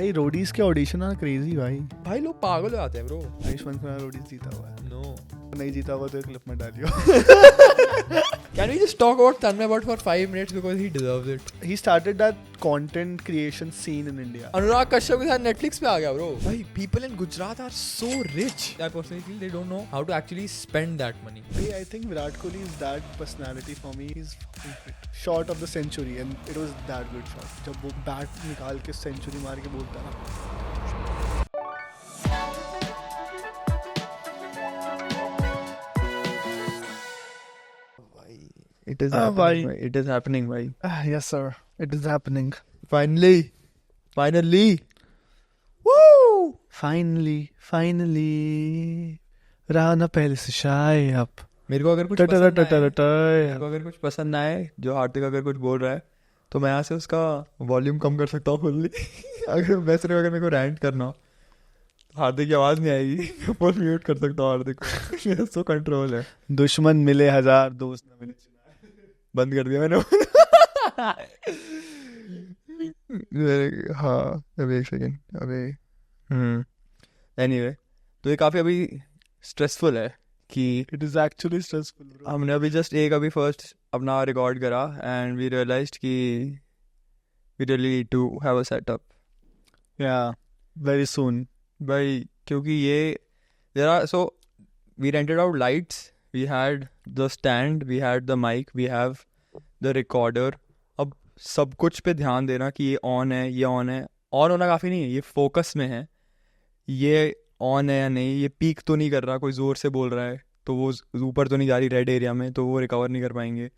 भाई रोडीज के ऑडिशन आना क्रेजी भाई लोग पागल हो जाते हैं ब्रो. आयुष्मान खुराना रोडीज जीता हुआ है. No. नहीं जीता हुआ तो एक क्लिप में डालियो. Can we just talk about Tanmay Bhatt for 5 minutes because he deserves it? He started that content creation scene in India. Anurag Kashyap के साथ Netflix पे आ गया bro. भाई people in Gujarat are so rich. I personally feel they don't know how to actually spend that money. Hey, I think Virat Kohli is that personality for me. He's fucking fit. Shot of the century and it was that good shot. जब वो bat निकाल के century मार के बोलता ना. It is happening, happening. bhai. It is happening, bhai. Yes sir, it is happening. Finally. Woo! Finally. रहा ना पहले से शाय अब. मेरे को अगर कुछ पसंद ना आए जो हार्दिक अगर कुछ बोल रहा है तो मैं यहाँ से उसका वॉल्यूम कम कर सकता हूँ फुल्ली. अगर मेरे को रैंट करना हो हार्दिक की आवाज नहीं आएगी फुल म्यूट कर सकता हूँ हार्दिक को. सो कंट्रोल है. दुश्मन मिले हजार दोस्त न मिले. बंद कर दिया मैंने. हाँ अभी एक सेकेंड अभी. एनीवे तो ये काफ़ी अभी स्ट्रेसफुल है कि इट इज एक्चुअली स्ट्रेसफुल. हमने अभी जस्ट एक अभी फर्स्ट अपना रिकॉर्ड करा एंड वी रियलाइज्ड कि we really need to have a setup. या वेरी सून भाई क्योंकि ये there are so we rented out lights, we had the stand, we had the mic, we have the recorder. अब सब कुछ पे ध्यान देना कि ये ऑन है, ये ऑन है. ऑन होना काफ़ी नहीं है, ये फोकस में है. ये ऑन है या नहीं, ये पीक तो नहीं कर रहा, कोई ज़ोर से बोल रहा है तो वो ऊपर तो नहीं जा रही रेड एरिया में तो वो रिकवर नहीं कर पाएंगे.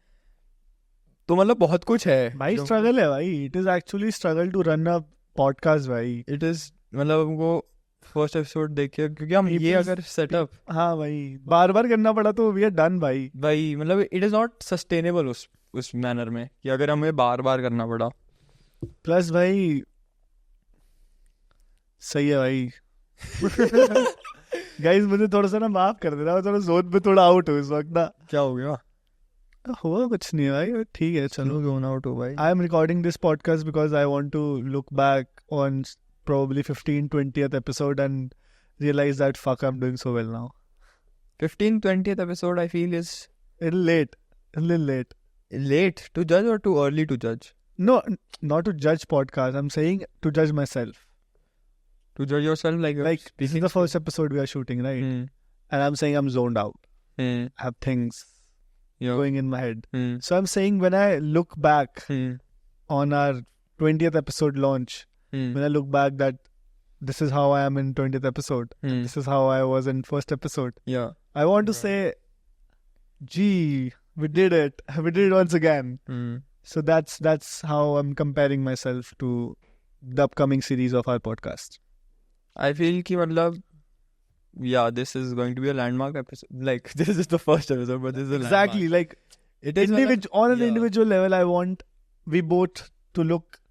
तो मतलब बहुत कुछ है भाई. स्ट्रगल है भाई. It is actually struggle to run a podcast भाई. इट इज़ मतलब हमको फर्स्ट एपिसोड देखिए क्योंकि हम ये अगर सेटअप हाँ भाई बार बार करना पड़ा तो वी आर डन भाई. मतलब इट इज़ नॉट सस्टेनेबल उस मैनर में कि अगर हमें बार बार करना पड़ा. प्लस भाई सही है भाई. गाइस मुझे थोड़ा सा ना माफ कर देना, मैं थोड़ा जोन पे थोड़ा आउट हूँ इस वक्त ना. क्या हो गया? हुआ कुछ नहीं भाई, ठीक है चलो. जोन आउट हो भाई. I am recording this podcast because I want to look back on probably 15-20th episode and realize that fuck I'm doing so well now. 15-20th episode I feel is a little late to judge or too early to judge? No, not to judge podcast. I'm saying to judge myself. To judge yourself like this is the first episode we are shooting, right? And I'm saying I'm zoned out. I have things going in my head. So I'm saying when I look back on our 20th episode launch, when I look back that this is how I am in 20th episode, this is how I was in first episode. Yeah. I want to say, gee, we did it once again. So that's how I'm comparing myself to the upcoming series of our podcast. I feel ki matlab, yeah, this is going to be a landmark episode. Like this is the first episode, but this is a exactly landmark. Like it is on an individual level. I want we both to look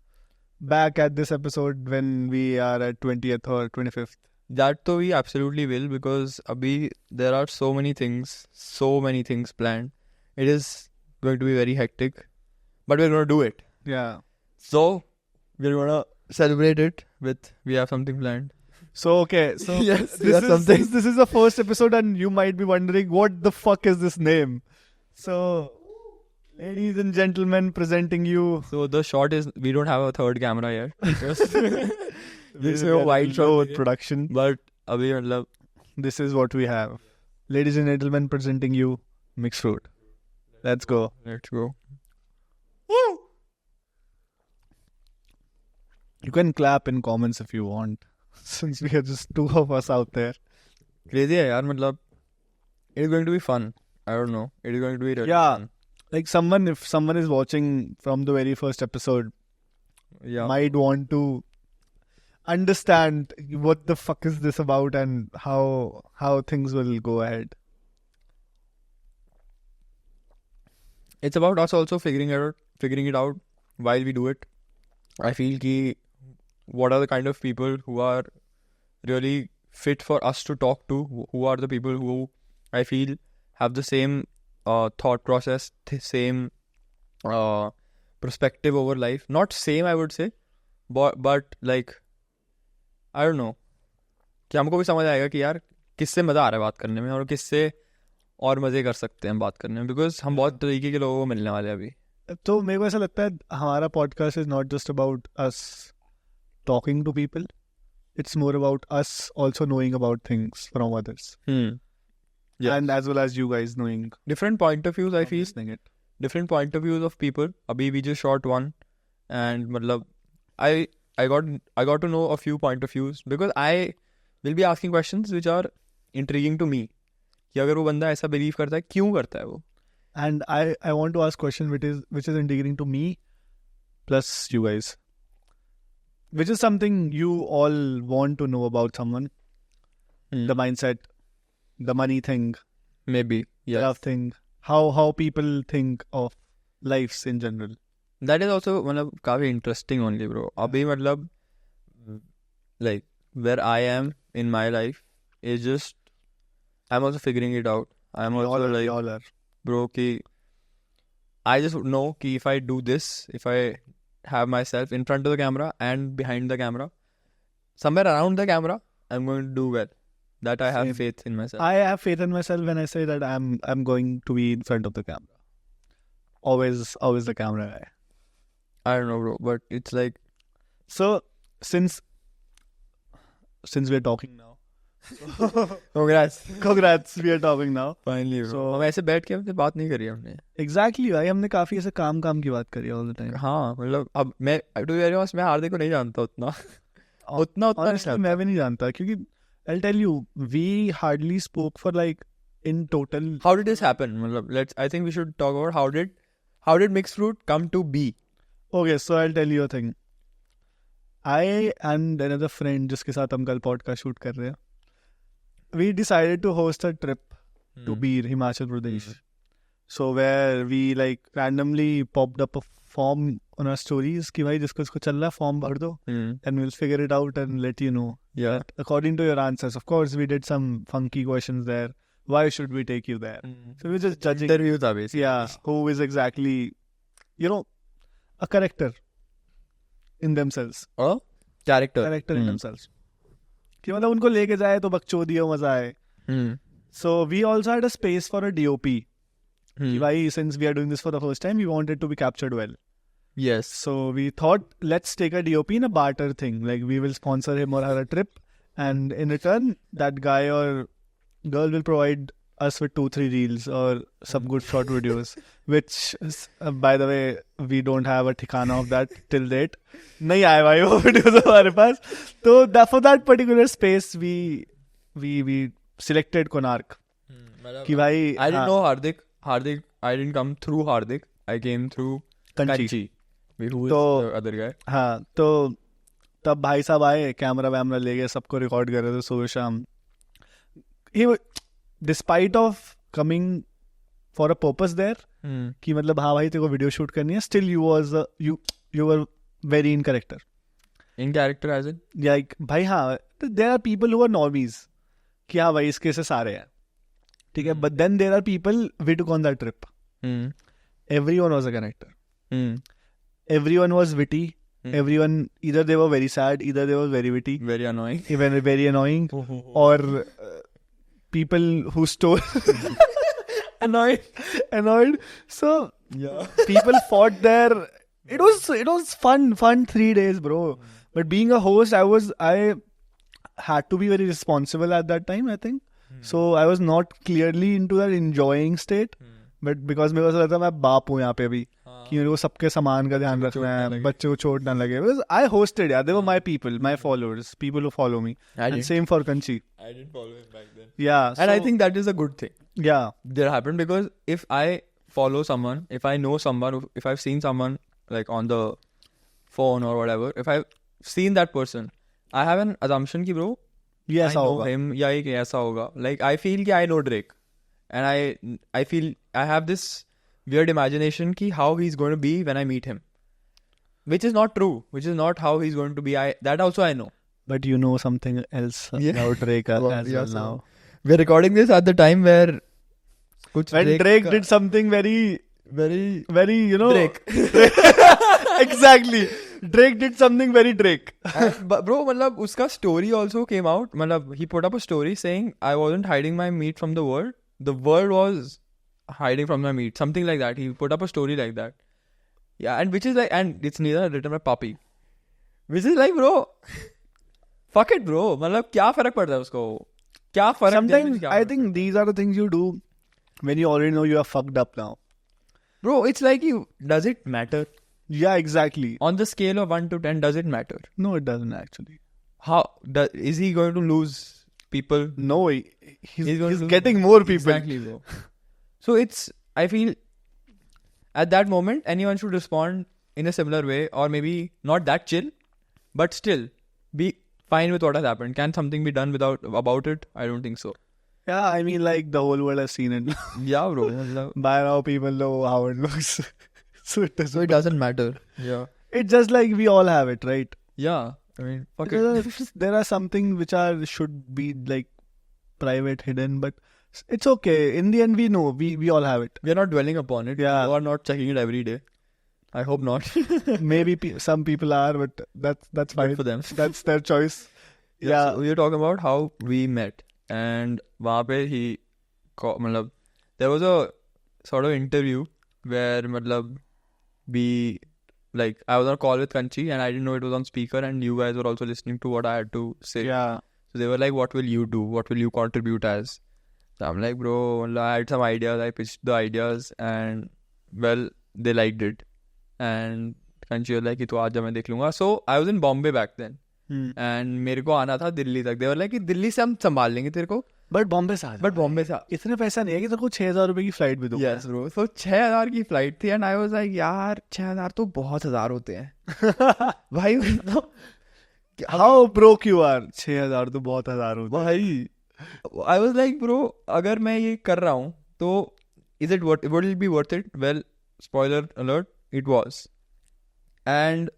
back at this episode when we are at 20th or 25th. That too we absolutely will, because abhi there are so many things planned. It is going to be very hectic, but we're going to do it. Yeah. So we're going to celebrate it with, we have something planned. So okay, so yes, this is the first episode and you might be wondering what the fuck is this name. So ladies and gentlemen, presenting you. So the shot is, we don't have a third camera yet. This is a wide shot with production. But abhi matlab, this is what we have. Ladies and gentlemen, presenting you Mixed Fruit. Let's go. Woo! You can clap in comments if you want, since we are just two of us out there. Crazy hai yaar, matlab, it is going to be fun. I don't know. It is going to be really fun. Like if someone is watching from the very first episode, might want to understand what the fuck is this about and how things will go ahead. It's about us also figuring it out while we do it. I feel ki what are the kind of people who are really fit for us to talk to, who are the people who I feel have the same thought process, same perspective over life. Not same, I would say, but like I don't know कि हमको भी समझ आएगा कि यार किससे मज़ा आ रहा है बात करने में और किससे और मज़े कर सकते हैं बात करने में, बिकॉज हम बहुत तरीके के लोगों को मिलने वाले हैं अभी. तो मेरे को ऐसा लगता है हमारा podcast is not just about us talking to people, it's more about us also knowing about things from others. Yes. And as well as you guys knowing different point of views. I feel listening it. Different point of views of people. Abhi we just shot one, and matlab I got to know a few point of views because I will be asking questions which are intriguing to me. कि अगर वो बंदा ऐसा believe करता है, क्यों करता है वो? And I want to ask question which is intriguing to me plus you guys. Which is something you all want to know about someone. The mindset, the money thing, maybe, yes. love thing, how people think of lives in general. That is also मतलब काफी interesting only, bro. अभी मतलब like where I am in my life is just I'm also figuring it out. I'm also like y'all are. Bro कि I just know कि if I do this, if I have myself in front of the camera and behind the camera, somewhere around the camera, I'm going to do well. That I have faith in myself. I have faith in myself when I say that I'm going to be in front of the camera. Always the camera guy. I don't know, bro, but it's like so since we're talking now. Congrats, we are talking now. Finally, bro. So हम ऐसे बैठ के हमने बात नहीं करी हमने. Exactly भाई, हमने काफी ऐसे काम की बात करी all the time. हाँ मतलब अब मैं to be very honest मैं हार्दिक को नहीं जानता उतना honestly मैं भी नहीं जानता क्योंकि I'll tell you we hardly spoke for like in total. How did this happen? मतलब I think we should talk about how did Mixed Fruit come to be? Okay, so I'll tell you a thing. I and another friend जिसके साथ हम कल podcast shoot कर रहे हैं, we decided to host a trip to Beer, Himachal Pradesh. So where we like randomly popped up a form on our stories कि भाई जिसको चल रहा है form भर दो and we'll figure it out and let you know. Yeah. According to your answers. Of course, we did some funky questions there. Why should we take you there? So we're just judging. Interviews are basically. Yeah, who is exactly, you know, a character in themselves. Oh? Character in themselves. कि मतलब उनको लेके जाए तो बकचोदी हो मजा आए. So we also had a space for a DOP. कि भाई since we are doing this for the first time, we wanted to be captured well. Yes. So we thought let's take a DOP in a barter thing. Like we will sponsor him or her a trip, and in return that guy or girl will provide us with 2-3 reels or some good short videos. Which by the way we don't have a ठिकाना of that till date. नहीं आए भाई वो videos हमारे पास. तो for that particular space we selected Konark. कि भाई I didn't know Hardik. I didn't come through Hardik. I came through Kanchi. Who is the other guy? हाँ तो तब भाई साहब आए, कैमरा वैमरा ले गए, सबको रिकॉर्ड कर रहे थे सुबह शाम. Despite of coming for a purpose there, कि मतलब हाँ भाई तेरे को वीडियो शूट करनी है, still you were very in character. In character as in? Like भाई हाँ, there are people who are normies कि हाँ भाई इसके से सारे हैं, ठीक है. But then there are people we took on that trip. Everyone was a character. Everyone was witty. Everyone, either they were very sad, either they were very witty, very annoying, even very annoying, or people who stole annoyed. So yeah, people fought there. It was fun 3 days, bro. But being a host, I had to be very responsible at that time, I think. So I was not clearly into that enjoying state. But because मेरे को ऐसा लगता है मैं बाप हूँ यहाँ पे अभी कि मेरे को सबके सामान का ध्यान रखना है, बच्चे को चोट ना लगे. Because I hosted, yeah, they were my people, my followers, people who follow me. And same for Kanchi. I didn't follow him back then. Yeah. And I think that is a good thing. Yeah. That happened because if I follow someone, if I know someone, if I've seen someone like on the phone or whatever, if I've seen that person, I have an assumption कि bro, yes, I know him या एक ऐसा होगा. Like I feel कि I know Drake. And I feel I have this weird imagination ki how he's going to be when I meet him, which is not true, which is not how he's going to be. That also I know. But you know something else about Drake as well now. We're recording this at the time where when Drake did something very, you know, Drake. Exactly. Drake did something very Drake. But bro, मतलब उसका story also came out. मतलब he put up a story saying I wasn't hiding my meat from the world. The world was hiding from my meat. Something like that. He put up a story like that. Yeah, and which is like, and it's neither written by Papi. Which is like, bro, fuck it, bro. मतलब क्या फर्क पड़ता है उसको? क्या फर्क? Sometimes I think these are the things you do when you already know you are fucked up now. Bro, it's like does it matter? Yeah, exactly. On the scale of 1 to 10, does it matter? No, it doesn't actually. Is he going to lose people? No, he's getting more people. Exactly, bro. So I feel at that moment, anyone should respond in a similar way, or maybe not that chill, but still be fine with what has happened. Can something be done about it? I don't think so. Yeah, I mean, like, the whole world has seen it. Yeah, bro. By now, people know how it looks. So it doesn't matter. Yeah. It's just like we all have it, right? Yeah. I mean, fuck it. There are some things which should be like private, hidden, but it's okay. In the end, we know. We all have it. We are not dwelling upon it. Yeah. We are not checking it every day. I hope not. Maybe some people are, but that's fine. Good for them. That's their choice. Yeah. So we were talking about how we met. And वहाँ पे there was a sort of interview where I was on a call with Kanchi and I didn't know it was on speaker and you guys were also listening to what I had to say. Yeah. So they were like, what will you do? What will you contribute as? So I'm like, bro, I had some ideas. I pitched the ideas and well, they liked it. And Kanchi was like, तो आजा मैं देख लूँगा. So I was in Bombay back then. And मेरे को आना था दिल्ली तक. They were like कि दिल्ली से हम संभाल लेंगे तेरे को. बट बॉम्बे से इतने पैसा नहीं है कि तेरे को 6,000 रुपए की फ्लाइट भी दूँ. Yes bro. So 6,000 की फ्लाइट थी and I was like यार 6,000 तो बहुत हजार होते हैं. भाई मतलब How broke you are? 6,000 तो बहुत हजार होते हैं. भाई I was like bro अगर मैं ये कर रहा हूँ तो would it be worth it? Well, spoiler alert, it was. And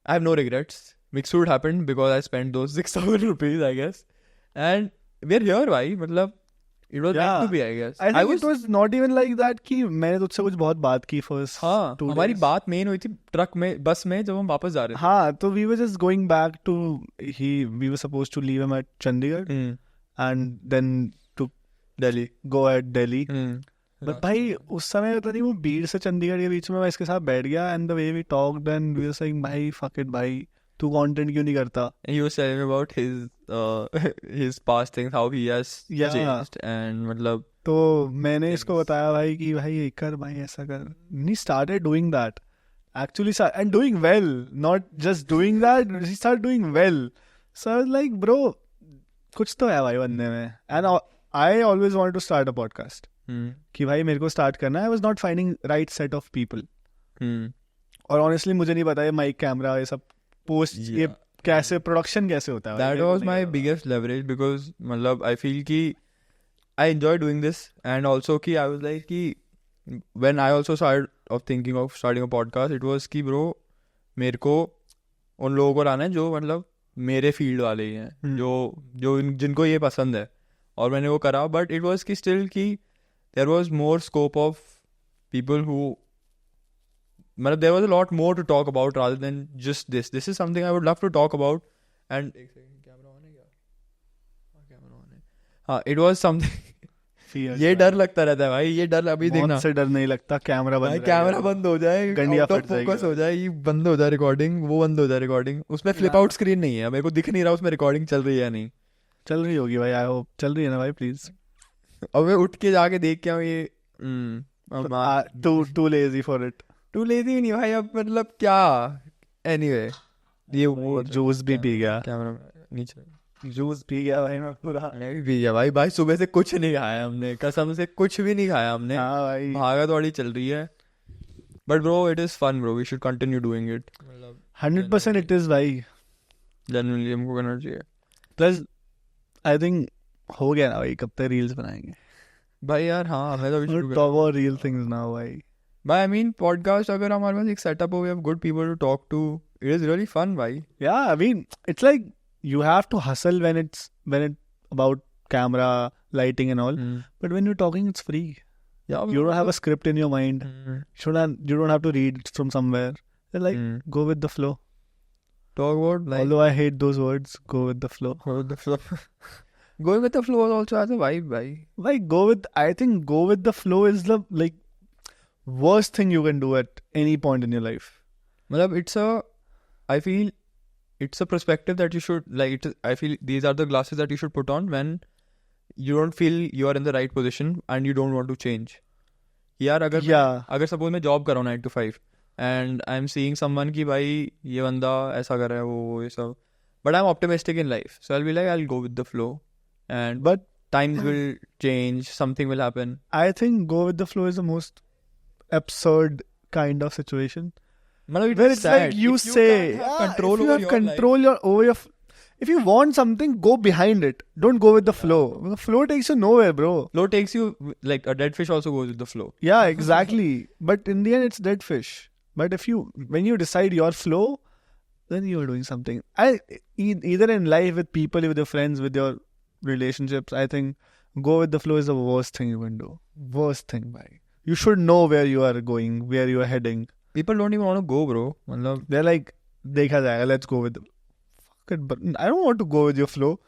I have no regrets. Mixed fruit happened because I spent those 6,000 rupees, I guess. And we're here, bhai. Matlab, it was meant to be, I guess. I think it was not even like that कि मैंने तुझसे कुछ बहुत बात की first. हाँ, हमारी बात main हुई थी ट्रक में, बस में जब हम वापस जा रहे थे. हाँ, तो we were just going back to we were supposed to leave him at Chandigarh and then to go at Delhi. But भाई उस समय पता नहीं वो भीड़ से चंडीगढ़ के बीच में मैं इसके साथ बैठ गया and the way we talked and we were saying भाई fuck it भाई तू कंटेंट क्यों नहीं करता. And he was telling me about his past things, how he has changed and मतलब तो मैंने इसको बताया भाई कि भाई ये कर भाई ऐसा कर. And he started doing that actually and doing well, not just doing that, he started doing well. So I was like bro कुछ तो है भाई बनने में. And I always wanted to start a podcast. कि भाई मेरे को स्टार्ट करना है. I was not finding right set of people. और honestly मुझे नहीं पता ये माइक कैमरा ये सब पोस्ट ये कैसे प्रोडक्शन कैसे होता है. That was my biggest leverage because मतलब I feel कि I enjoy doing this and also कि I was like कि when I also started of thinking of starting a podcast it was कि bro मेरे को उन लोगों को लाना है जो मतलब मेरे फील्ड वाले ही हैं जो जिनको ये पसंद है और मैंने वो करा. बट इट वॉज कि स्टिल कि there was more scope of people who there was a lot more to talk about rather than just this. This is something I would love to talk about. And camera on है क्या? Camera on है. हाँ, it was something. ये डर लगता रहता है भाई. ये डर अभी देखना. से डर नहीं लगता. कैमरा बंद हो जाए, गंडिया फट फोकस हो जाए, ये बंद हो जाए रिकॉर्डिंग, वो बंद हो जाए रिकॉर्डिंग. उसमें फ्लिप आउट स्क्रीन नहीं है. मेरे को दिख नहीं रहा उसमें रिकॉर्डिंग चल रही है या नहीं. चल रही होगी भाई. आई होप चल रही है ना भाई. प्लीज. अब मैं उठ के जाके देख के आऊँ ये. too lazy for it. Too lazy नहीं भाई. अब मतलब क्या. Anyway, ये वो जूस भी पी गया. कैमरा नीचे. जूस पी गया भाई मैं पूरा. मैं भी पी गया भाई सुबह से कुछ नहीं खाया हमने. कसम से कुछ भी नहीं खाया हमने. हाँ भाई. भागा दौड़ी चल रही है. But bro, it is fun bro. We should continue doing it. 100% it is भाई. Genuinely हमको करना चाहिए. Plus, I think हो गया ना भाई. कब तक रील्स बनाएंगे भाई यार. हाँ मैं तो talk about real things now भाई. But I mean podcast अगर हमारे पास एक setup हो, we have good people to talk to, it is really fun भाई. Yeah, I mean it's like you have to hustle when it's about camera, lighting and all. But when you're talking it's free. Yeah, you don't have a script in your mind. You don't have to read it from somewhere. You're like go with the flow. talk about like. Although I hate those words, go with the flow. Go with the flow. Going with the flow also has a vibe, bhai. Like I think go with the flow is the like worst thing you can do at any point in your life. I feel it's a perspective that you should I feel these are the glasses that you should put on when you don't feel you are in the right position and you don't want to change. यार अगर suppose मैं job कर रहा हूँ 9 to 5 and I'm seeing someone कि भाई ये बंदा ऐसा कर रहा है वो ये सब, but I'm optimistic in life, so I'll be like, I'll go with the flow, but times will change, something will happen. I think go with the flow is the most absurd kind of situation. Where it's sad. Like you say, if you want something, go behind it. Don't go with the flow. The flow takes you nowhere, bro. Flow takes you, like a dead fish also goes with the flow. Yeah, exactly. But in the end, it's dead fish. But when you decide your flow, then you're doing something. Either in life, with people, with your friends, with your relationships, I think go with the flow is the worst thing you can do. Worst thing, bhai. You should know where you are going, where you are heading. People don't even want to go, bro. They're like, dekha jayega, let's go with them. Fuck it, but I don't want to go with your flow.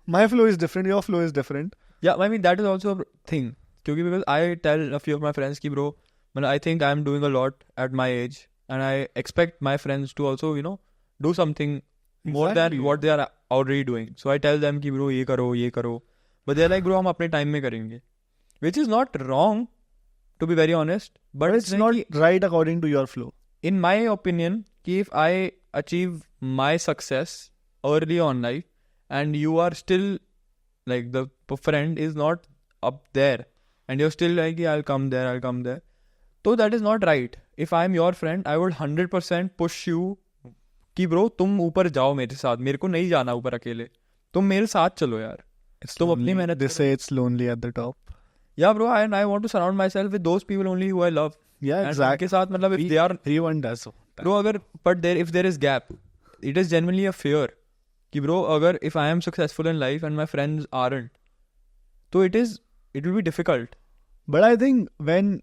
My flow is different, your flow is different. Yeah, I mean, that is also a thing. Because I tell a few of my friends, ki bro, I think I'm doing a lot at my age. And I expect my friends to also, do something more than what they are already doing. So I tell them, ki bro, ye karo. But they're like, bro, hum apne time mein karenge. Which is not wrong, to be very honest, but it's not right according to your flow. In my opinion, if I achieve my success early on life and you are still like the friend is not up there and you're still like, yeah, I'll come there, so that is not right. If I'm your friend, I would 100% push you कि bro तुम ऊपर जाओ मेरे साथ, मेरे को नहीं जाना ऊपर अकेले, तुम मेरे साथ चलो यार, तुम अपनी मेहनत. They say it's lonely at the top. Yeah, bro, and I want to surround myself with those people only who I love. Yeah, exactly. के साथ मतलब if they are, everyone does so. Bro, if there is gap, it is genuinely a fear. कि bro, if I am successful in life and my friends aren't, so it will be difficult. But I think when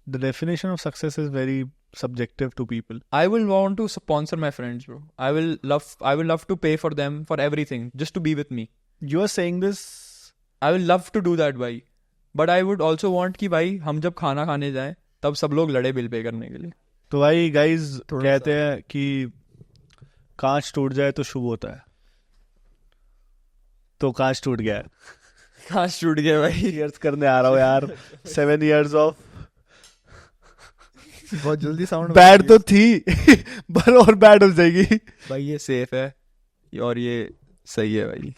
the definition of success is very subjective to people. I will want to sponsor my friends, bro. I will love to pay for them for everything just to be with me. You are saying this. I will love to do that, bhai. But I would also want कि भाई हम जब खाना खाने जाएं तब सब लोग लड़े बिल पे करने के लिए. तो भाई guys कहते हैं कि कांच टूट जाए तो शुभ होता है. तो कांच टूट गया है. कांच टूट गया भाई. Years करने आ रहा हूँ यार. 7 years of. बहुत जल्दी साउंड. बैड तो थी पर और बैड हो जाएगी. भाई ये सेफ है और ये सही है भाई.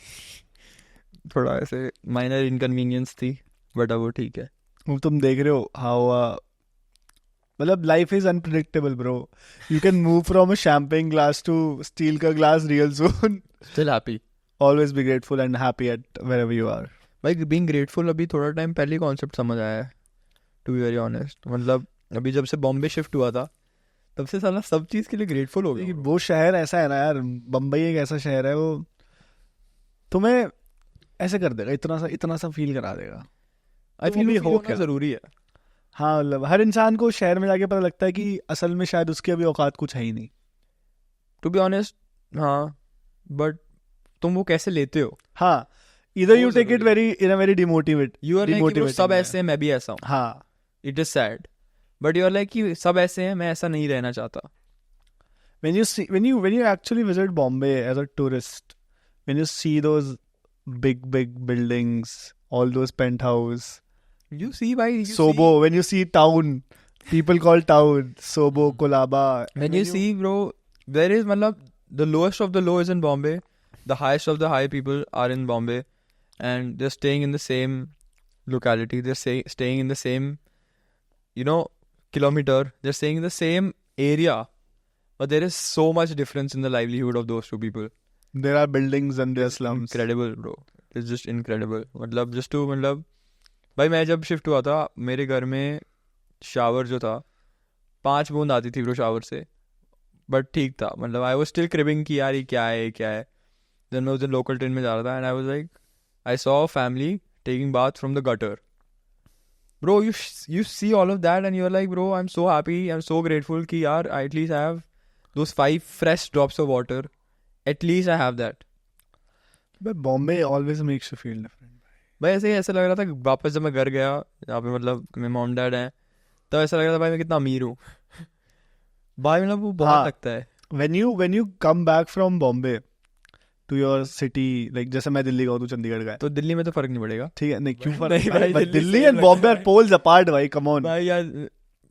थोड़ा ऐसे माइनर इनकन्वीनियंस थी बट अब वो ठीक है. तुम देख रहे हो हाउ मतलब life is unpredictable bro. You can move from a champagne glass to steel का glass real soon. Still happy. Always be grateful and happy at wherever you are. भाई बीइंग ग्रेटफुल अभी थोड़ा टाइम पहले concept समझ आया है, to be very honest. मतलब अभी जब से बॉम्बे शिफ्ट हुआ था तब से साला सब चीज के लिए ग्रेटफुल हो गया. वो शहर ऐसा है ना यार, बम्बई एक ऐसा शहर है वो तुम्हें ऐसे कर देगा, इतना सा फील करा देगा. आई फील होना जरूरी है. हाँ मतलब हर इंसान को शहर में जाके पता लगता है कि असल में शायद उसकी अभी औकात कुछ है ही नहीं. To be honest. हाँ बट तुम वो कैसे लेते हो? हाँ इधर you take it very in a very demotivate. You are like सब ऐसे हैं मैं भी ऐसा हूँ. हाँ it is sad but you are like कि सब ऐसे हैं मैं ऐसा नहीं रहना चाहता. when you actually visit Bombay as a tourist, when you see those big buildings, all those penthouse, you see why Sobo, when you see town, people call town Sobo, Kolaba, when you see bro, there is matlab the lowest of the low is in Bombay, the highest of the high people are in Bombay and they're staying in the same locality, they're staying in the same kilometer, they're staying in the same area, but there is so much difference in the livelihood of those two people. There are buildings and there are slums. Incredible bro, it's just incredible. मतलब भाई मैं जब shift हुआ था मेरे घर में shower जो था 5 बूंद आती थी ब्रो शावर से, बट ठीक था. मतलब आई वाज स्टिल क्रिबिंग कि यार ये क्या है. देन मैं उस दिन लोकल ट्रेन में जा रहा था and I was like I saw a family taking bath from the gutter. Bro, you see all of that and you're like, bro, I'm so happy, I'm so grateful कि यार at least I have those 5 fresh drops of water, at least I have that. But Bombay always makes you feel different. भाई ऐसा लग रहा था कि वापस जब मैं घर गया यहाँ पे, मतलब मेरे मॉम डैड हैं, तब ऐसा लग रहा था भाई मैं कितना अमीर हूँ. भाई मतलब वो बहुत लगता है. When you come back from Bombay to your city, like जैसे मैं दिल्ली गया, तू चंडीगढ़ गया, तो दिल्ली में तो फर्क नहीं पड़ेगा. ठीक है, नहीं क्यों फर्क नहीं, Delhi and Bombay are poles apart भाई, come on. भाई यार,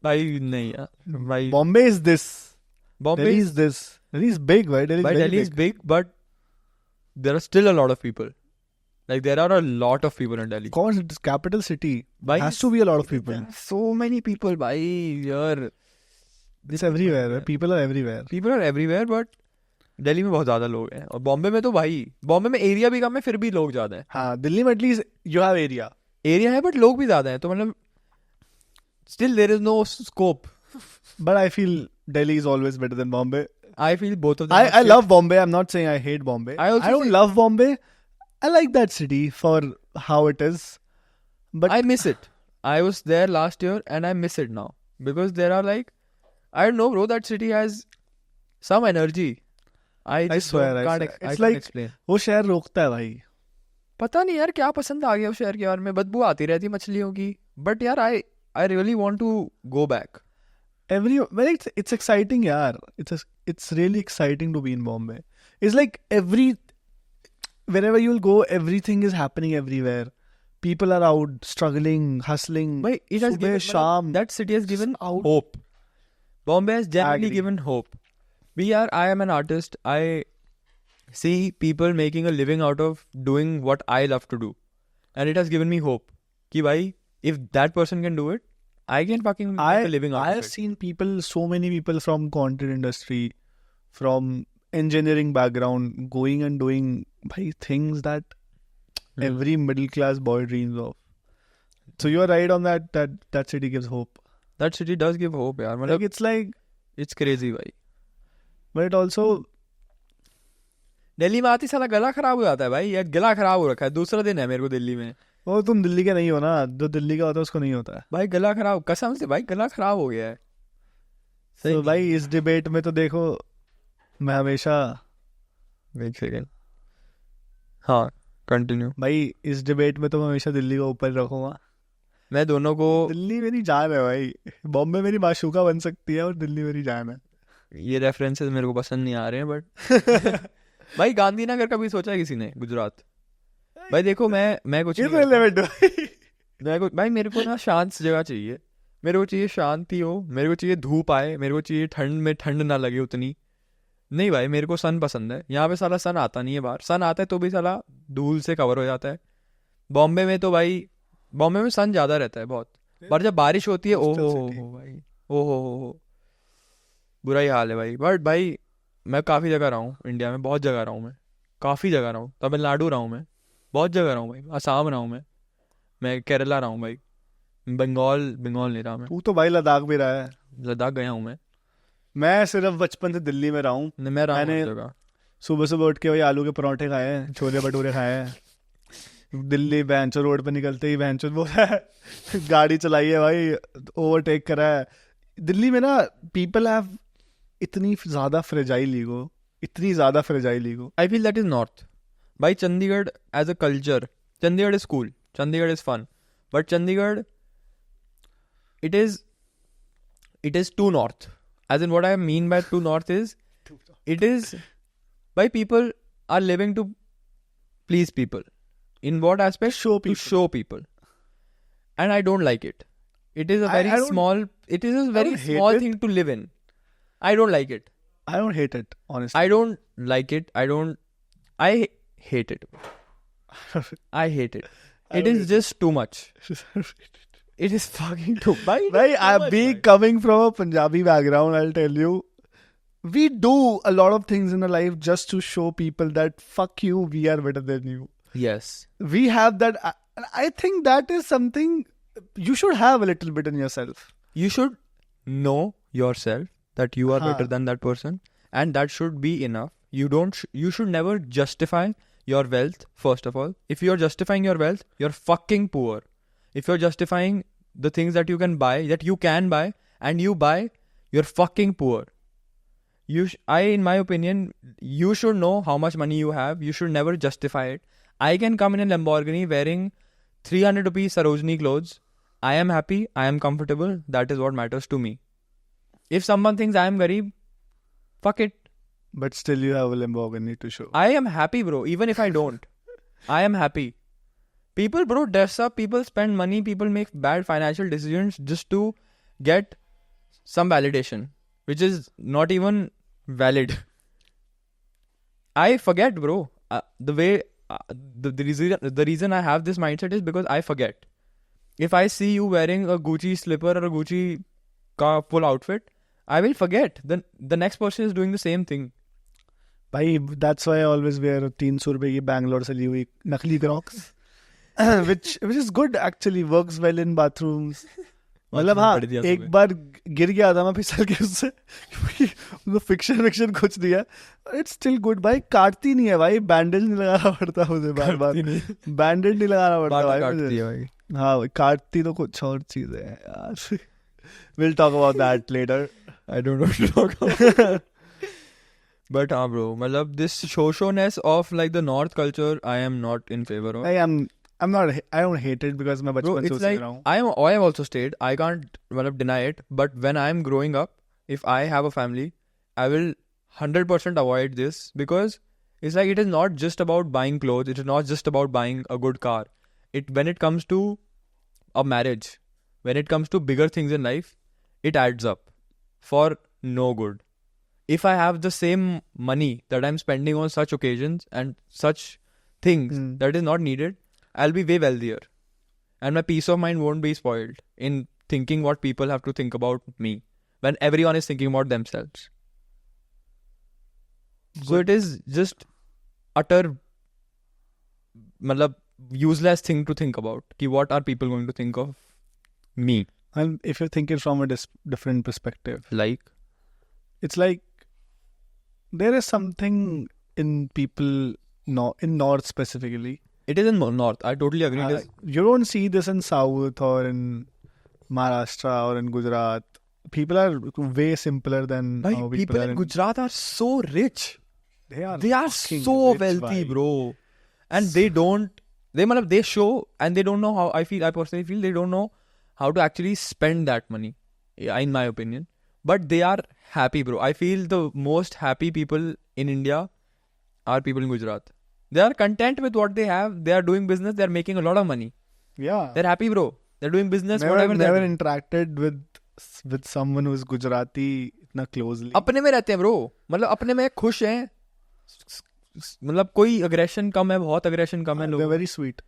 भाई नहीं यार भाई. Bombay is this, Delhi is this. Delhi is big, right? Delhi is big, but there are still a lot of people. Like there are a lot of people in Delhi. Of course, it's capital city. Bhai, has to be a lot of people. So many people, bhai. Here, it's everywhere. People are everywhere. People are everywhere, but Delhi में बहुत ज्यादा लोग हैं. और बॉम्बे में तो भाई, बॉम्बे में एरिया भी कम है, फिर भी लोग ज्यादा हैं. हाँ, दिल्ली में एटलीस्ट यू हैव एरिया है, बट लोग भी ज्यादा हैं, तो मतलब still there is no scope. But I feel Delhi is always better than Bombay. I feel both of them. I love Bombay. I'm not saying I hate Bombay. I don't love Bombay. I like that city for how it is. But I miss it. I was there last year and I miss it now. Because there are like, I don't know bro, that city has some energy. I swear. It's like explain. वो शहर रोकता है भाई. पता नहीं यार क्या पसंद आ गया उस शहर के बारे में. बदबू आती रहती मछलियों की. But यार I really want to go back. It's exciting yaar. It's really exciting to be in Bombay. It's like wherever you'll go, everything is happening everywhere. People are out struggling, hustling. Bhai, it has given, that city has given hope. Bombay has genuinely given hope. I am an artist. I see people making a living out of doing what I love to do. And it has given me hope. Ki bhai, if that person can do it, I can fucking make a living out of it. I have seen people, so many people from content industry, from engineering background, going and doing things that every middle class boy dreams of. So you are right on that city gives hope. That city does give hope, yaar. Like it's crazy, bhai. But it also Delhi में आती साला गला खराब हो जाता है भाई. यार गला खराब हो रखा है. दूसरा दिन है मेरे को दिल्ली में. वो तुम दिल्ली के नहीं हो ना, जो दिल्ली का होता है उसको नहीं होता है भाई. गला खराब कसम से भाई, गला खराब हो गया है. तो भाई इस डिबेट में तो देखो, मैं हमेशा एक सेकंड, हाँ कंटिन्यू भाई. इस डिबेट में तो मैं हमेशा दिल्ली को ऊपर रखूंगा. मैं दोनों को, दिल्ली मेरी जान है भाई. बॉम्बे मेरी माशूका बन सकती है और दिल्ली मेरी जान है. ये रेफरेंसेस मेरे को पसंद नहीं आ रहे हैं, बट भाई गांधीनगर का भी सोचा है किसी ने? गुजरात. भाई देखो मैं कुछ भाई मेरे को ना शांत जगह चाहिए. मेरे को चाहिए शांति हो, मेरे को चाहिए धूप आए, मेरे को चाहिए ठंड में ठंड ना लगे उतनी. नहीं भाई मेरे को सन पसंद है. यहाँ पे साला सन आता नहीं है. बाहर सन आता है तो भी साला धूल से कवर हो जाता है. बॉम्बे में तो भाई, बॉम्बे में सन ज्यादा रहता है बहुत, पर जब बारिश होती है ओहो भाई, ओहो बुरा ही हाल है भाई. बट भाई मैं काफ़ी जगह रहा हूँ इंडिया में, बहुत जगह रहा हूँ. मैं काफ़ी जगह रहा हूँ. तमिलनाडु रहा हूँ मैं, बहुत जगह रहा हूँ भाई. असम रहा हूँ मैं केरला रहा हूँ भाई. बंगाल नहीं रहा मैं. तू तो भाई लद्दाख भी रहा है. लद्दाख गया हूँ मैं सिर्फ बचपन से दिल्ली में रहा हूँ. मैंने सुबह उठ के वही आलू के पराठे खाए हैं, छोले भटूरे खाए हैं. दिल्ली बैंचो रोड पे निकलते ही बैंचो बोला है, गाड़ी चलाई है भाई, ओवरटेक करा है. दिल्ली में ना पीपल हैव इतनी ज्यादा fragile ego. I feel that is north भाई. Chandigarh as a culture, Chandigarh is cool, Chandigarh is fun, but Chandigarh it is too north. As in what I mean by too north is, it is by people are living to please people. In what aspect? To show people. And I don't like it. It is a very small thing to live in. I don't like it. I don't hate it, honestly. I don't like it. I hate it. I hate it. It is just too much. It is fucking too much. Right, coming from a Punjabi background, I'll tell you, we do a lot of things in our life just to show people that fuck you, we are better than you. Yes. We have that. I think that is something you should have a little bit in yourself. You should know yourself that you are better than that person, and that should be enough. You should never justify your wealth, first of all. If you're justifying your wealth, you're fucking poor. If you're justifying the things that you can buy, and you buy, you're fucking poor. in my opinion, you should know how much money you have. You should never justify it. I can come in a Lamborghini wearing 300 rupees Sarojini clothes. I am happy. I am comfortable. That is what matters to me. If someone thinks I am Garib, fuck it. But still you have a Lamborghini to show. I am happy, bro. Even if I don't. I am happy. People, bro, dress up. People spend money. People make bad financial decisions just to get some validation, which is not even valid. I forget, bro. The reason I have this mindset is because I forget. If I see you wearing a Gucci slipper or a Gucci full outfit, I will forget. Then the next person is doing the same thing. Bhai, that's why I always wear 300 rupees ki Bangalore se li hui nakli Crocs, which is good actually. Works well in bathrooms. मतलब हाँ, एक बार गिर गया था मैं फिसल के उससे, क्योंकि फिक्शन कुछ नहीं है. इट्स स्टिल गुड भाई. काटती नहीं है भाई. बैंडेज नहीं लगाना पड़ता मुझे बार बार. बैंडेज नहीं लगाना पड़ता भाई. हाँ, काटती तो कुछ और चीजें हैं यार. We'll talk about that later. I don't know what to talk about. But bro, मतलब this show-ness of like the North culture, I am not in favor of. I don't hate it because my bachpan se like, I have also stayed. I can't deny it. But when I am growing up, if I have a family, I will 100% avoid this, because it's like it is not just about buying clothes. It is not just about buying a good car. When it comes to a marriage, when it comes to bigger things in life, it adds up for no good. If I have the same money that I'm spending on such occasions and such things that is not needed, I'll be way wealthier. And my peace of mind won't be spoiled in thinking what people have to think about me when everyone is thinking about themselves. So it is just utter useless thing to think about. Ki what are people going to think of me? And if you're thinking from a different perspective, like, it's like there is something in people, in North specifically. It is in North. I totally agree. You don't see this in South or in Maharashtra or in Gujarat. People are way simpler than how people in Gujarat are so rich. They are so wealthy, bro. And they show, and they don't know how. I personally feel they don't know how to actually spend that money, in my opinion. But they are happy, bro. I feel the most happy people in India are people in Gujarat. They are content with what they have. They are doing business. They are making a lot of money. Yeah. They're happy, bro. They're doing business. Never interacted with someone who is Gujarati इतना closely. अपने में रहते हैं, bro. मतलब अपने में खुश हैं. मतलब कोई aggression कम है, बहुत aggression कम है लोग. They're very sweet.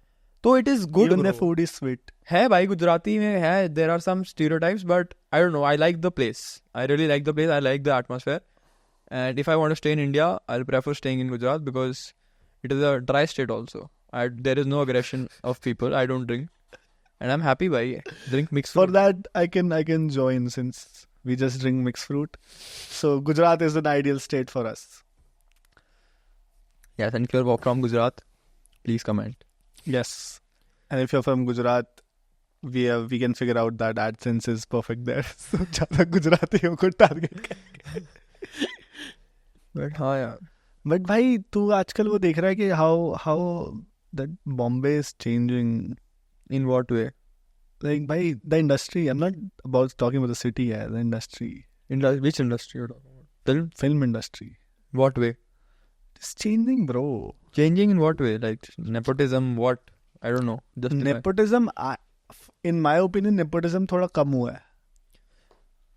तो it is good. Even their food is sweet. है भाई, गुजराती में है. There are some stereotypes, but I don't know. I like the place. I really like the place. I like the atmosphere. And if I want to stay in India, I'll prefer staying in Gujarat because it is a dry state also. There is no aggression of people. I don't drink. And I'm happy by drink mixed fruit. For that, I can join since we just drink mixed fruit. So Gujarat is an ideal state for us. Yes, and if you're from Gujarat, please comment. Yes. And if you're from Gujarat, we can figure out that AdSense is perfect there. So ज़्यादा गुजरातियों को target करेंगे. But हाँ यार. But भाई तू आजकल वो देख रहा है कि how that Bombay is changing. In what way? Like भाई, the industry. I'm not talking about the city. The industry. Which industry you're talking about? Film industry. What way? It's changing, bro. Changing in what way? Like nepotism? What? I don't know. Nepotism. In my opinion, nepotism थोड़ा कम हुआ है.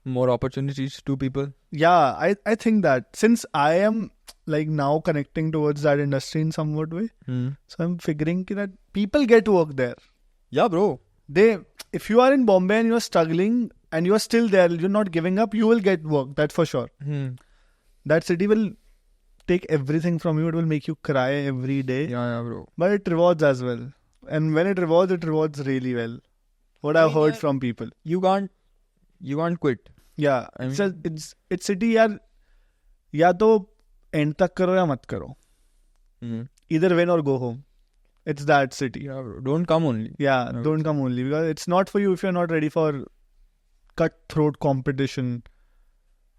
More opportunities to people. Yeah, I think that since I am like now connecting towards that industry in somewhat way, so I'm figuring that people get work there. Yeah, bro. If you are in Bombay and you are struggling and you are still there, you're not giving up, you will get work. That's for sure. That city will take everything from you. It will make you cry every day. Yeah, bro. But it rewards as well. And when it rewards really well. What I've heard from people. You can't quit. Yeah. I mean, it's city यार, या तो end तक करो या मत करो. Either win or go home. It's that city. Yeah, bro. Don't come only. Yeah, no, don't come only. Because it's not for you if you're not ready for cutthroat competition,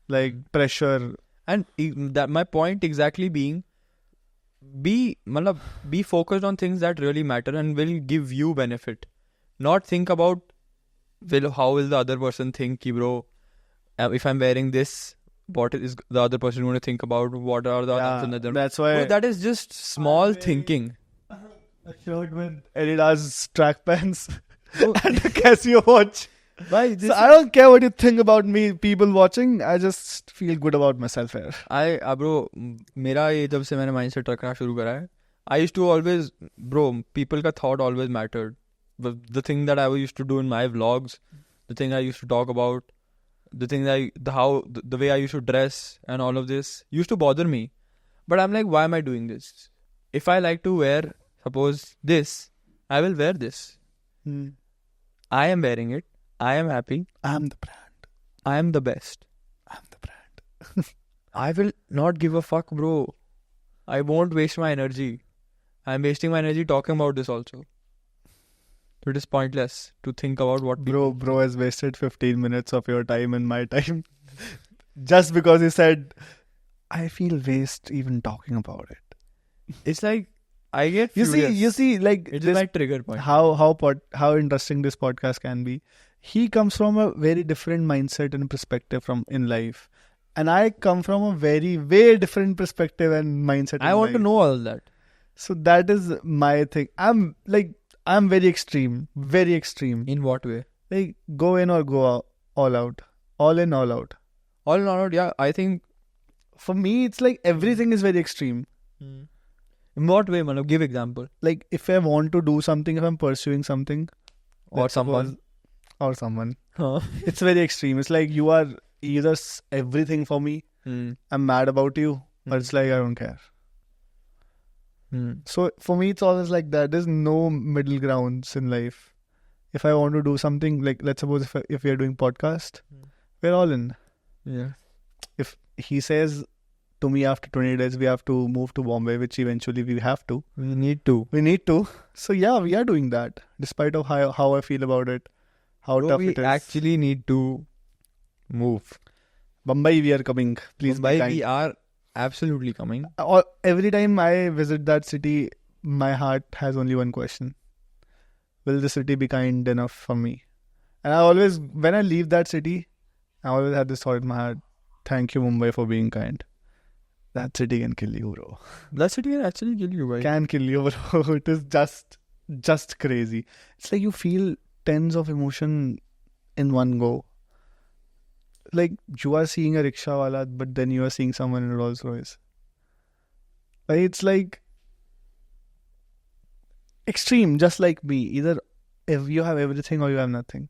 like pressure. And that my point exactly being, be focused on things that really matter and will give you benefit. Not think about how will the other person think, ki bro, if I'm wearing this, what is the other person going to think about? What are the other? That's why. Bro, that is just small thinking. A shirt with Adidas track pants and a Casio watch. So I don't care what you think about me, people watching. I just feel good about myself here. Bro, मेरा ये जब से मैंने mindset रखना शुरू करा है, I used to always, bro, people का thought always mattered. The thing that I used to do in my vlogs, the thing I used to talk about, the thing that the way I used to dress and all of this used to bother me. But I'm like, why am I doing this? If I like to wear, suppose this, I will wear this. I am wearing it. I am happy. I am the brand. I am the best. I am the brand. I will not give a fuck, bro. I won't waste my energy. I'm wasting my energy talking about this also. So it is pointless to think about what people... Bro has wasted 15 minutes of your time and my time. Just because he said, I feel waste even talking about it. It's like, I get furious. You see, like... It is my trigger point. How interesting this podcast can be. He comes from a very different mindset and perspective in life. And I come from a way different perspective and mindset I want to know all that. So that is my thing. I'm very extreme. Very extreme. In what way? Like, go in or go out, all out. All in, all out. All in, all out, yeah. I think... For me, it's like everything is very extreme. In what way, Manav? Give example. Like, if I want to do something, if I'm pursuing something... Or someone. It's very extreme. It's like you are either everything for me, I'm mad about you, or it's like I don't care. So for me, it's always like that. There's no middle grounds in life. If I want to do something, like let's suppose if we are doing podcast, we're all in. Yeah. If he says to me after 20 days we have to move to Bombay, which eventually we have to. We need to. So yeah, we are doing that. Despite of how I feel about it. How tough it is. We actually need to move. Mumbai, we are coming. Please be kind. We are absolutely coming. Every time I visit that city, my heart has only one question. Will the city be kind enough for me? And when I leave that city, I always had this thought in my heart. Thank you, Mumbai, for being kind. That city can kill you, bro. That city can actually kill you, bro. Can kill you, bro. It is just crazy. It's like you feel tens of emotion in one go. Like you are seeing a rickshaw wala, but then you are seeing someone in a Rolls Royce. Like it's like extreme, just like me. Either if you have everything or you have nothing.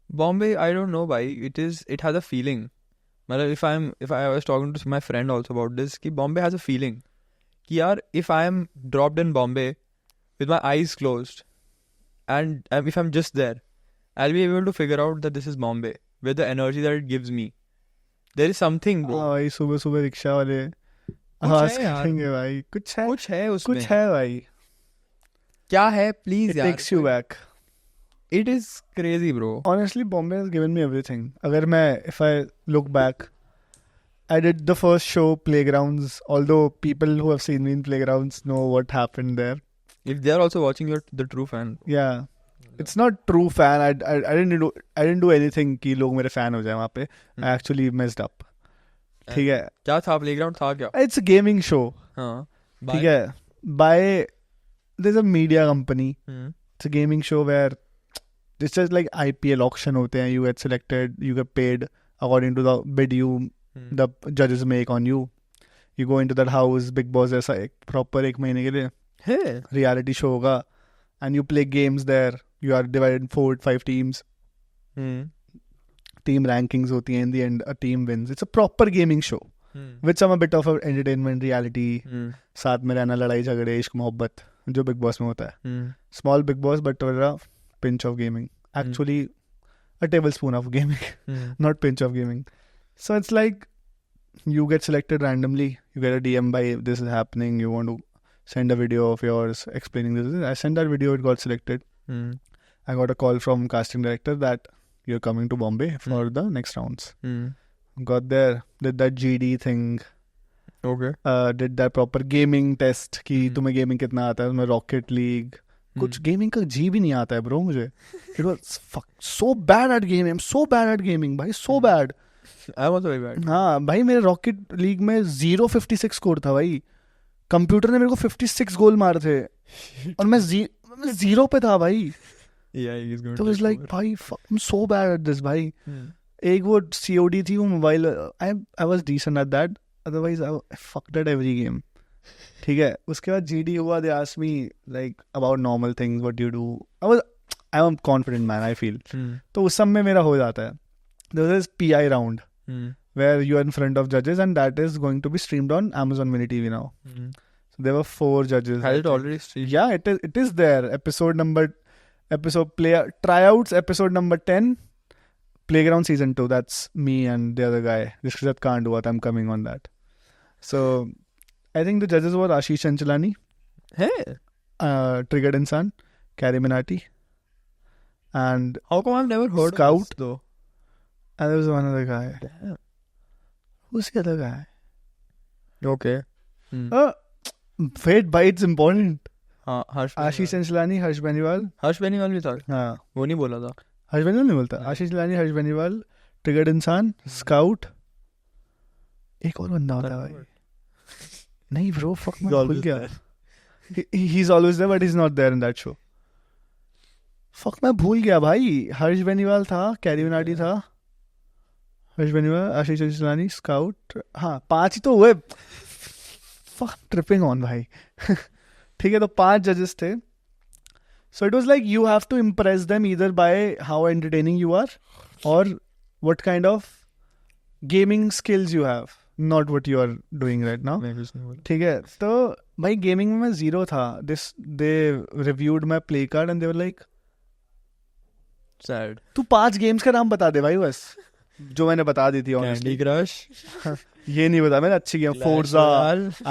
Bombay, I don't know why. It has a feeling. If I was talking to my friend also about this, ki Bombay has a feeling. Ki yaar, if I am dropped in Bombay with my eyes closed, and if I'm just there, I'll be able to figure out that this is Bombay with the energy that it gives me. There is something, bro. भाई सुबह rickshaw वाले आवाज करेंगे भाई कुछ है उसमें कुछ है भाई क्या है please यार. It takes you back. It is crazy, bro. Honestly, Bombay has given me everything. If I look back, I did the first show, Playgrounds. Although people who have seen me in Playgrounds know what happened there. If they are also watching, you're the true fan. Yeah, it's not true fan. I didn't do anything कि लोग मेरे fan हो जाए वहाँ पे. I actually messed up. ठीक है. क्या था Playground था क्या? It's a gaming show. हाँ. ठीक है. There's a media company. It's a gaming show where it's just like IPL auction होते हैं. You get selected. You get paid according to the bid the judges make on you. You go into that house. Big Boss ऐसा proper एक महीने के लिए. Hey. Reality show होगा. And you play games there. You are divided in 4-5 teams. Team rankings होती हैं. In the end, a team wins. It's a proper gaming show. With some a bit of entertainment, reality. साथ में रहना, लड़ाई झगड़े, इश्क मोहब्बत जो Big Boss में होता है. Small Big Boss, but with a pinch of gaming. Actually, a tablespoon of gaming. Not pinch of gaming. So it's like you get selected randomly. You get a DM by this is happening. You want to send a video of yours explaining this. I sent that video. It got selected. I got a call from casting director that you're coming to Bombay for the next rounds. got there, did that GD thing, Okay. did that proper gaming test कि तुम्हें gaming कितना आता है, तुम्हें Rocket League, कुछ gaming का जी भी नहीं आता है bro मुझे. It was so bad at gaming. I'm so bad at gaming भाई, so bad. I was very bad. हाँ भाई, मेरे Rocket League में 0.56 स्कोर था भाई. कंप्यूटर ने मेरे को 56 गोल मारे थे और मैं 0 पे था भाई. Yeah, he's going तो to was like भाई I'm so bad at this भाई. एक वो COD थी वो mobile, I was decent at that, otherwise I fucked at every game. ठीक है. उसके बाद GD हुआ, they asked me like about normal things, what do you do. I'm a confident man, I feel. तो उस सब में मेरा हो जाता है. There was this PI round where you are in front of judges and that is going to be streamed on Amazon Mini TV now. So there were 4 judges. Has it already streamed? Yeah, it is there. Tryouts episode number 10, Playground season 2. That's me and the other guy. Rishkat can't do what I'm coming on that. So I think the judges were Ashish Chanchalani, Hey, Triggered Insan, Carrie Minati, and how come I've never heard Scout. of this though? And there was one other guy. Damn. Who's the other guy? Okay. Wait, but it's important. हाँ, Ashish Chanchalani, Harsh Beniwal. Harsh Beniwal भी था. हाँ, वो नहीं बोला था. हर्ष बेनीवाल नहीं बोलता. आशीष चंचलानी, हर्ष बेनीवाल, ट्रिगर्ड इंसान, स्काउट, एक और बंदा होता है भाई. नहीं ब्रो, फक मैं भूल गया. He's always there but he's not there in that show. Fuck मैं भूल गया भाई. हर्ष बेनीवाल था, कैरी मिनाटी था, हर्ष बेनीवाल, आशीष चंचलानी, स्काउट. हाँ, 5 ही तो हुए. फक ट्रिपिंग ऑन भाई. ठीक है, तो 5 जजेस थे. So it was like you have to impress them either by how entertaining you are or what kind of gaming skills you have, not what you are doing right now. मैं कुछ नहीं बोला. ठीक है, तो भाई गेमिंग में मैं 0 था. They reviewed my play card and they were like, Sad. तू 5 गेम्स का नाम बता दे भाई बस, जो मैंने बता दी थी. Candy Crush. ये नहीं बता मैंने. अच्छी गेम, फोर्जा,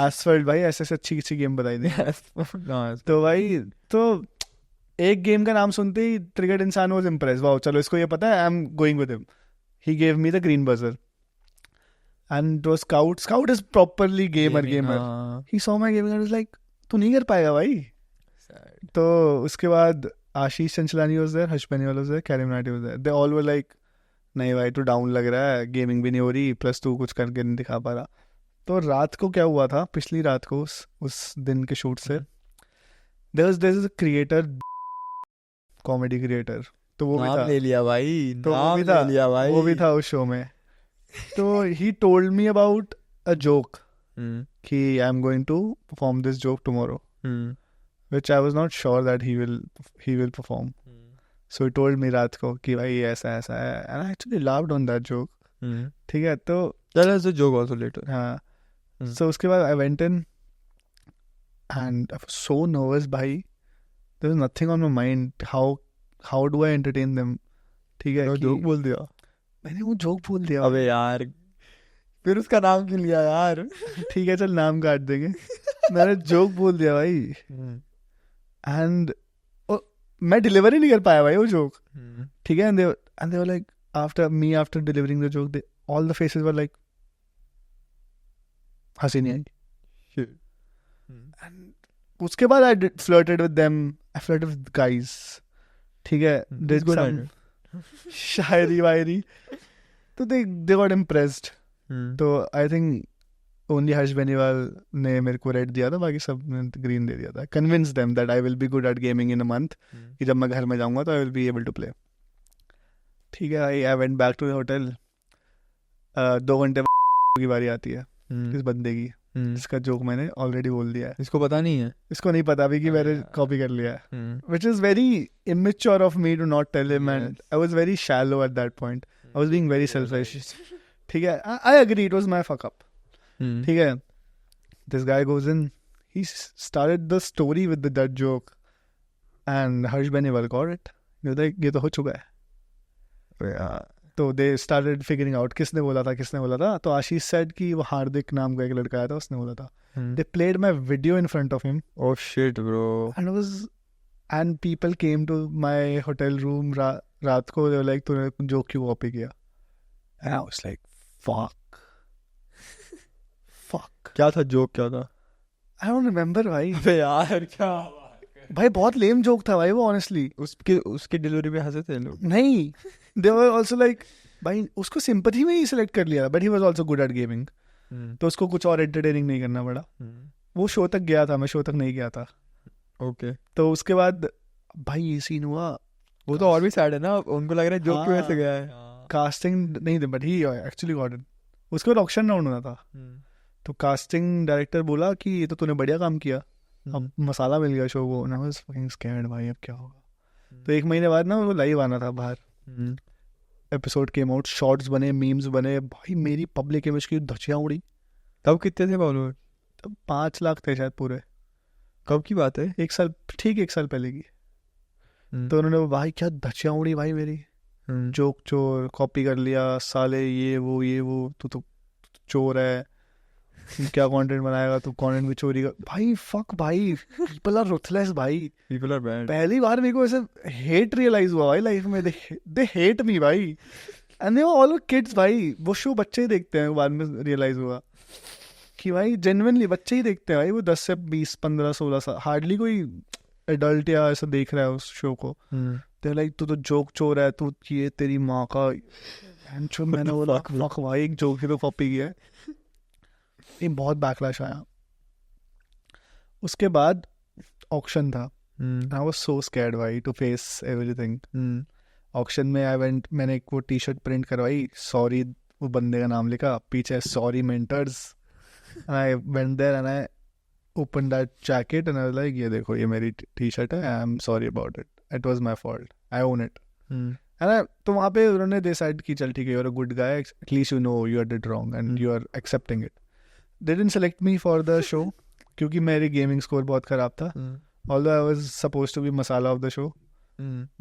एसफल्ट भाई, ऐसे अच्छी गेम बताई थी. तो भाई, तो एक गेम का नाम सुनते ही ट्रिगर्ड इंसान वाज इम्प्रेस. वाओ, चलो इसको ये पता है, I am going with him. He gave me the green buzzer and it was scout is properly gamer. He saw my gaming and was like, तू नहीं कर पाएगा भाई. तो उसके बाद Ashish Chanchlani was there, Harsh Beniwal was there, Carry Minati was there. They all were like, नहीं भाई तू डाउन लग रहा है, गेमिंग भी नहीं हो रही, प्लस तू कुछ करके नहीं दिखा पा रहा. तो रात को क्या हुआ था, पिछली रात को उस दिन के शूट से, there is a creator, comedy creator. तो वो भी था. ले लिया भाई. तो वो भी था उस शो में. तो he told me about a joke कि I am going to perform this joke tomorrow, which I was not sure that he will perform. So he told me रात को कि भाई ऐसा ऐसा है, and I actually loved on that joke. ठीक है, तो that is the joke also later. हाँ. सो उसके बाद I went in and I was so nervous भाई. There was nothing on my mind. How do I entertain them? ठीक है, joke बोल दिया. मैंने वो जोक बोल दिया. अबे यार, फिर उसका नाम क्यों लिया यार. ठीक है, चल नाम काट देंगे. मैंने जोक बोल दिया भाई, एंड मैं डिलीवर ही नहीं कर पाया भाई वो जोक. ठीक है, and they were like, after delivering the joke, all the faces were like, हंसी नहीं आई. And उसके बाद I flirted with them. I flirted with guys. ठीक है, did some शायरी वायरी. तो they got impressed. तो I think only Harsh Beniwal ने मेरे को रेड दिया था, बाकी सब ने ग्रीन दे दिया था. Convince them that I will be good at gaming in a month. कि जब मैं घर में जाऊंगा तो I will be able to play. ठीक है, I went back to the hotel. 2 घंटे की बारी आती है इस बंदे की, जिसका जोक मैंने ऑलरेडी बोल दिया है. इसको पता नहीं है. इसको नहीं पता भी कि मैंने कॉपी कर लिया है, which is very immature of me to not tell him, and I was very shallow at that point. I was being very selfish. ठीक है, I agree, it was my fuck up. ठीक है, this guy goes in, he started the story with that joke, and Harsh Beniwal got it. ये तो हो चुका है. तो दे स्टार्टेड फिगरिंग आउट किसने बोला था. तो आशीष सेड कि वो हार्दिक नाम का एक लड़का आया था, उसने बोला था. They played my video in front of him. Oh shit bro. And people came to my hotel room रात को. दे वर लाइक, तूने जोक क्यों कॉपी किया? And I was like fuck. क्या था जोक, क्या था? I don't remember भाई. अबे यार क्या भाई बहुत लेम जोक था भाई वो, ऑनेस्टली. उसकी डिलीवरी पे हंसे थे लोग. नहीं, दे वर आल्सो लाइक, भाई उसको सिंपैथी में ही सिलेक्ट कर लिया, but he was also good at gaming. तो उसको कुछ और एंटरटेनिंग नहीं करना पड़ा. वो शो तक गया था, मैं शो तक नहीं गया था. ओके. तो उसके बाद भाई ये सीन हुआ. वो तो और भी सैड है ना, उनको लग रहा है जोक क्यों ऐसे गया है. कास्टिंग नहीं थे, but he actually got it. उसके बाद ऑक्शन राउंड होना था. तो कास्टिंग डायरेक्टर बोला कि ये तो तूने बढ़िया काम किया, अब मसाला मिल गया शो को. आई वाज फकिंग स्कैर्ड भाई, अब क्या होगा. तो 1 महीने बाद ना वो लाइव आना था बाहर. एपिसोड केम आउट, शॉर्ट्स बने, मीम्स बने. भाई मेरी पब्लिक इमेज की धचियाँ उड़ी. तब कितने थे फॉलोअर? तब 5 लाख थे शायद पूरे. कब की बात है? 1 साल, ठीक 1 साल पहले की. तो उन्होंने भाई क्या धचियाँ उड़ी भाई मेरी. जोक चोर, कॉपी कर लिया साले, ये वो तू तो चोर है, क्या कंटेंट बनाएगा तू, कंटेंट भी चोरी कर. भाई फक भाई, पीपल आर रुथलेस भाई, पीपल आर बैड. पहली बार मेरे को ऐसे हेट रियलाइज हुआ भाई लाइफ में. दे हेट मी भाई, एंड दे ऑल किड्स भाई. वो शो बच्चे ही देखते हैं, बाद में रियलाइज हुआ कि भाई जेन्युइनली बच्चे ही देखते हैं भाई. वो 10 से 20, 15, 16 साल, हार्डली कोई एडल्ट या ऐसा देख रहा है उस शो को. तो लाइक तू तो जोक चोर है, तू ये तेरी माँ का. मैंने बोला फक भाई, एक जोक ही तो कॉपी किया है. ये बहुत बैकलैश आया. उसके बाद ऑक्शन था. आई वाज सो स्कैर्ड भाई टू फेस एवरीथिंग. ऑक्शन में आई वेंट, मैंने एक वो टी शर्ट प्रिंट करवाई, सॉरी, वो बंदे का नाम लिखा पीछे, sorry mentors. And I went there and I open that jacket and I was like, ये देखो ये मेरी टी शर्ट है, I am sorry about it, it was my fault, I own it. तो वहाँ पे उन्होंने डिसाइड की चल ठीक है, you are a good guy, at least you know you are did wrong and you are accepting it. They didn't select me for the show क्योंकि मेरी गेमिंग स्कोर बहुत खराब था. Although I was supposed to be masala of the show,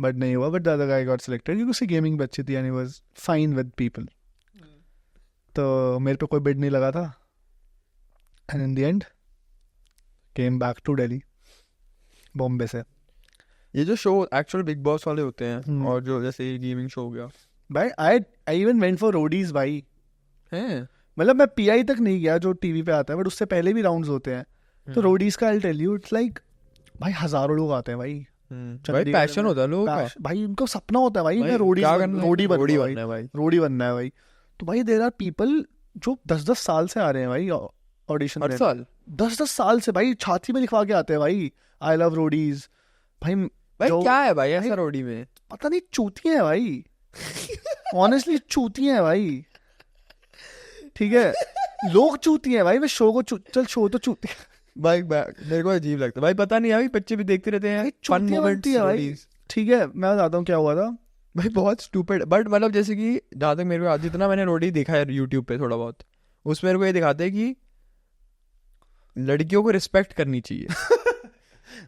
but नहीं हुआ. But the other guy got selected क्योंकि उसकी gaming भी अच्छी थी and he was fine with people. तो मेरे पे कोई बिड नहीं लगा था. And in the end came back to Delhi, Bombay से. ये जो शो एक्चुअल बिग बॉस वाले होते हैं और जो जैसे गेमिंग शो हो गया भाई, I even went for roadies भाई. हैं, मतलब मैं पीआई तक नहीं गया जो टीवी पे आता है, बट उससे पहले भी राउंड्स होते हैं. तो रोडीज का I tell you, it's like भाई हजारों लोग आते हैं भाई. भाई पैशन होता है लोगों का भाई, उनको सपना होता है भाई मैं रोडी बनना है भाई. तो भाई देयर आर पीपल जो 10-10 साल से आ रहे हैं भाई ऑडिशन हर साल. 10-10 साल से भाई छाती में लिखवा के आते हैं भाई, आई लव रोडीज. भाई क्या है भाई ऐसा रोडी में, पता नहीं, चूतियां है भाई. ऑनेस्टली चूतियां है भाई. ठीक है, लोग चूती हैं भाई. मैं शो को चल शो तो चूती भाई, मेरे को अजीब लगता है भाई. पता नहीं यार, बच्चे भी देखते रहते हैं फन मोमेंट्स भाई. ठीक है, मैं बताता हूँ क्या हुआ था भाई. बहुत स्टूपिड. बट मतलब जैसे कि जहाँ तक मेरे को आज जितना मैंने रोडी देखा है यूट्यूब पे थोड़ा बहुत, उसमें मेरे को ये दिखाते हैं कि लड़कियों को रिस्पेक्ट करनी चाहिए.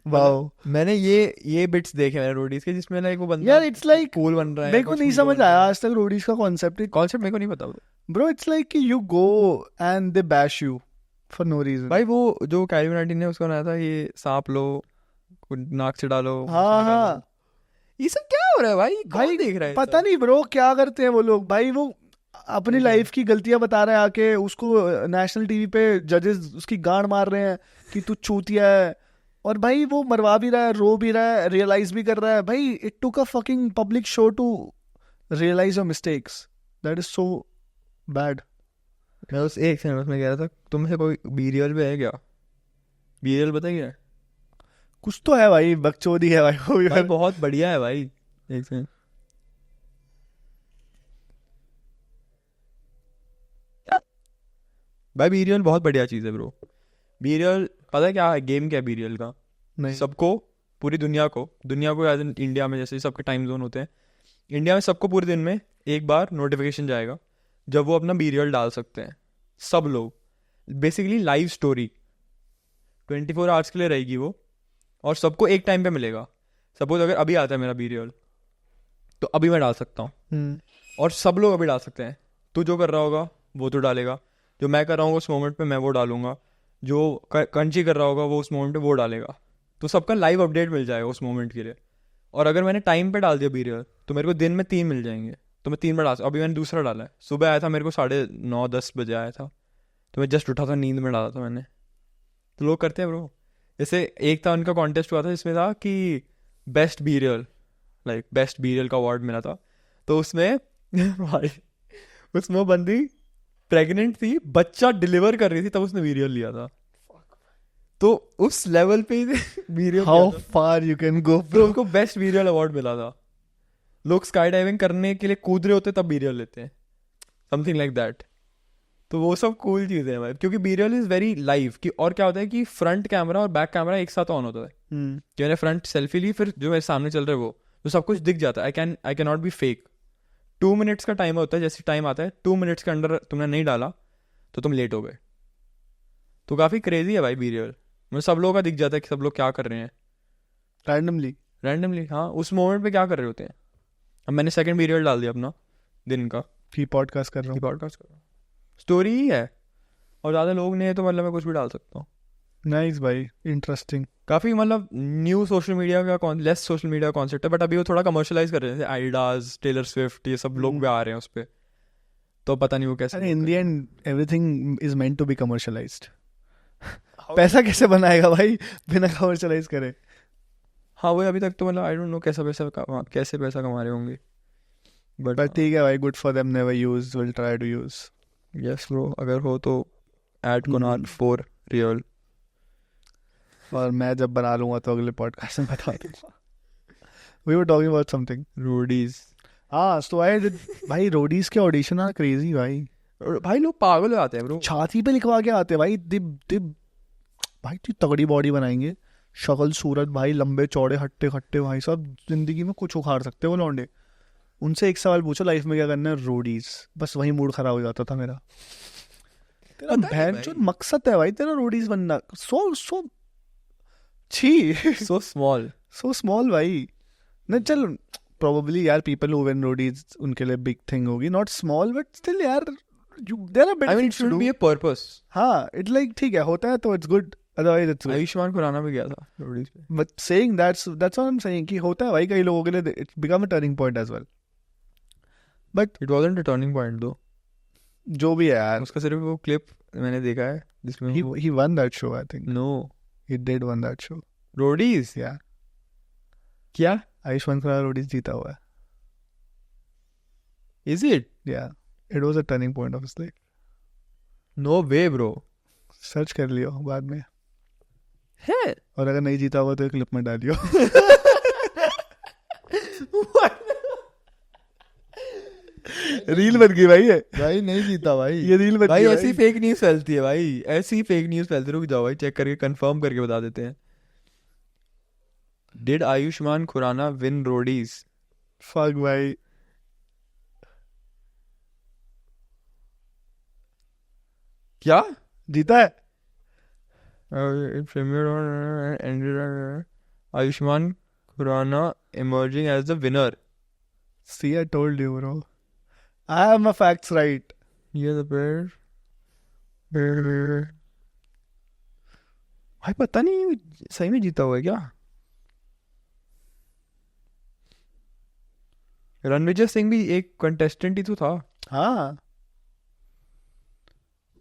वाओ, मैंने ये बिट्स देखे मैंने रोडीज के, जिसमें लाइक वो बंदा यार इट्स लाइक कूल बन रहा है. मेरे को नहीं समझ आया आज तक रोडीज का कॉन्सेप्ट मेरे को नहीं पता bro. It's like you go and they bash you for no reason. भाई वो जो कैल्विन ने उसको बनाया था, ये सांप लो नाक से डालो. हाँ, ये सब क्या हो रहा है भाई? भाई देख रहा है पता नहीं ब्रो क्या करते हैं वो लोग भाई. वो अपनी लाइफ की गलतियां बता रहे हैं आके, उसको नेशनल टीवी पे जजेस उसकी गांड मार रहे हैं कि तू चूतिया है. और भाई वो मरवा भी रहा है, रो भी रहा है, रियलाइज भी कर रहा है. भाई it took a fucking public show to realize your mistakes. That is so bad. मैं उस एक सेकंड में कह रहा था, तुमसे कोई बीरियल पे है क्या? बीरियल पता क्या है? कुछ तो है भाई, बकचोदी है भाई वो भाई बहुत बढ़िया है भाई. एक सेकंड भाई, बीरियल बहुत बढ़िया चीज़ है ब्रो. बीरियल पता है क्या है, गेम क्या है बीरियल का? नहीं. सबको, पूरी दुनिया को एज इन इंडिया में जैसे सबके टाइम जोन होते हैं, इंडिया में सबको पूरे दिन में एक बार नोटिफिकेशन जाएगा जब वो अपना बीरियल डाल सकते हैं. सब लोग बेसिकली लाइव स्टोरी 24 आवर्स के लिए रहेगी वो, और सबको एक टाइम पे मिलेगा. सपोज अगर अभी आता है मेरा बीरियल, तो अभी मैं डाल सकता हूँ और सब लोग अभी डाल सकते हैं. तू जो कर रहा होगा वो तो डालेगा, जो मैं कर रहा हूँ उस मोमेंट पे मैं वो डालूंगा, जो कंची कर रहा होगा वो उस मोमेंट पे वो डालेगा. तो सबका लाइव अपडेट मिल जाएगा उस मोमेंट के लिए. और अगर मैंने टाइम पे डाल दिया बीरियल, तो मेरे को दिन में 3 मिल जाएंगे. तो मैं 3 बार डाल, अभी मैंने दूसरा डाला है, सुबह आया था मेरे को 9:30-10 बजे आया था, तो मैं जस्ट उठा था, नींद में डाला था मैंने। तो लोग करते हैं ब्रो। जैसे एक था उनका कॉन्टेस्ट हुआ था जिसमें था कि बेस्ट बीरियल, लाइक बेस्ट बीरियल का अवार्ड मिला था, तो उसमें भाई उसमें वो बंदी प्रेग्नेंट थी, बच्चा डिलीवर कर रही थी, तब उसने बीरियल लिया था। तो उस लेवल पे बीरियल, how far you can go bro, उनको बेस्ट बीरियल अवार्ड मिला था। लोग स्काई डाइविंग करने के लिए कूद रहे होते तब बीरियल लेते हैं, समथिंग लाइक दैट। तो वो सब कूल चीज़ें हैं भाई, क्योंकि बीरियल इज वेरी लाइव। कि और क्या होता है कि फ्रंट कैमरा और बैक कैमरा एक साथ ऑन होता है। कि मैंने फ्रंट सेल्फी ली, फिर जो मेरे सामने चल रहा है वो तो सब कुछ दिख जाता है। I can not be fake. 2 minutes का टाइम होता है, जैसे टाइम आता है 2 मिनट्स के अंदर तुमने नहीं डाला तो तुम लेट हो गए। तो काफ़ी क्रेजी है भाई बीरियल, मुझे सब लोगों का दिख जाता है कि सब लोग क्या कर रहे हैं रैंडमली। हाँ, उस मोमेंट पे क्या कर रहे होते हैं। अब मैंने सेकंड बीरियल डाल दिया अपना दिन का, कि पॉडकास्ट कर रहा हूँ, स्टोरी ही है, और ज़्यादा लोग नहीं है तो मतलब मैं कुछ भी डाल सकता हूँ। नाइस भाई, इंटरेस्टिंग। काफ़ी मतलब न्यू सोशल मीडिया का लेस सोशल मीडिया कॉन्सेप्ट है, बट अभी वो थोड़ा कमर्शलाइज कर रहे हैं, जैसे आइडाज, टेलर स्विफ्ट, ये सब लोग भी आ रहे हैं उस पर। तो पता नहीं वो कैसे। In the end everything is meant to be commercialized. पैसा कैसे बनाएगा भाई बिना कमर्शलाइज करे? हाँ वही, अभी तक तो मतलब आई डोंट नो कैसे पैसा कमा रहे होंगे, बट ठीक है भाई, good for them, never use, will try to use. Yes bro, अगर हो तो ऐड कुनाल फॉर रियल। और मैं जब बना लूंगा तो अगले पॉडकास्ट में बता दूंगा। We were talking about something Roadies. हाँ, सो आई डिड भाई, रोडीज के ऑडिशन आर क्रेजी भाई। भाई लोग पागल हो जाते हैं ब्रो, छाती पे लिखवा के आते हैं भाई, दिब भाई तू तगड़ी बॉडी बनाएंगे, शक्ल सूरत भाई, लंबे चौड़े हट्टे खट्टे भाई, सब जिंदगी में कुछ उखाड़ सकते हो लौंडे। उनसे एक सवाल पूछो, लाइफ में क्या करना है, रोडीज। बस वही मूड खराब हो जाता था मेरा। तेरा बहन जो मकसद है भाई तेरा रोडीज बनना, सो छी सो स्मॉल भाई। नहीं चल, प्रोबेबली यार पीपल हु विन रोडीज उनके लिए बिग थिंग होगी, नॉट स्मॉल, बट स्टिल यार there are better, I mean it should be a purpose. हाँ, इट लाइक ठीक है, होता है तो it's good, otherwise it's good. Ayushmann Khurrana भी गया था रोडीज पे, but saying that's what I am saying कि होता है भाई कई लोगों के लिए, it's become a turning point as well, but it wasn't a turning point दो। जो भी है यार, उसका सिर्फ वो क्लिप मैंने देखा है जिसमें he won that show, I think. No, he did won that show. Roadies? Yeah, क्या आयुष्मान खुराना रोडीज जीता हुआ है। Is it? Yeah, it was a turning point of his life. No way bro. Search कर लियो बाद में है, और अगर नहीं जीता हुआ तो एक क्लिप में डालियो। रील बन गई भाई, भाई नहीं जीता भाई, ये रील बन भाई गई ऐसी फेक न्यूज फैलती है भाई, ऐसी फेक न्यूज फैलती है। रुक जाओ भाई, चेक करके कंफर्म करके बता देते हैं। Did Ayushmann Khurrana win Roadies? Fuck भाई, क्या जीता है? Ayushman Khurana emerging as the winner. See, I told you, bro. I have my facts right. Yeah, the prayer. भाई पता नहीं सही में जीता हुआ है क्या? रणविजय सिंह भी एक कंटेस्टेंट ही तो था। हाँ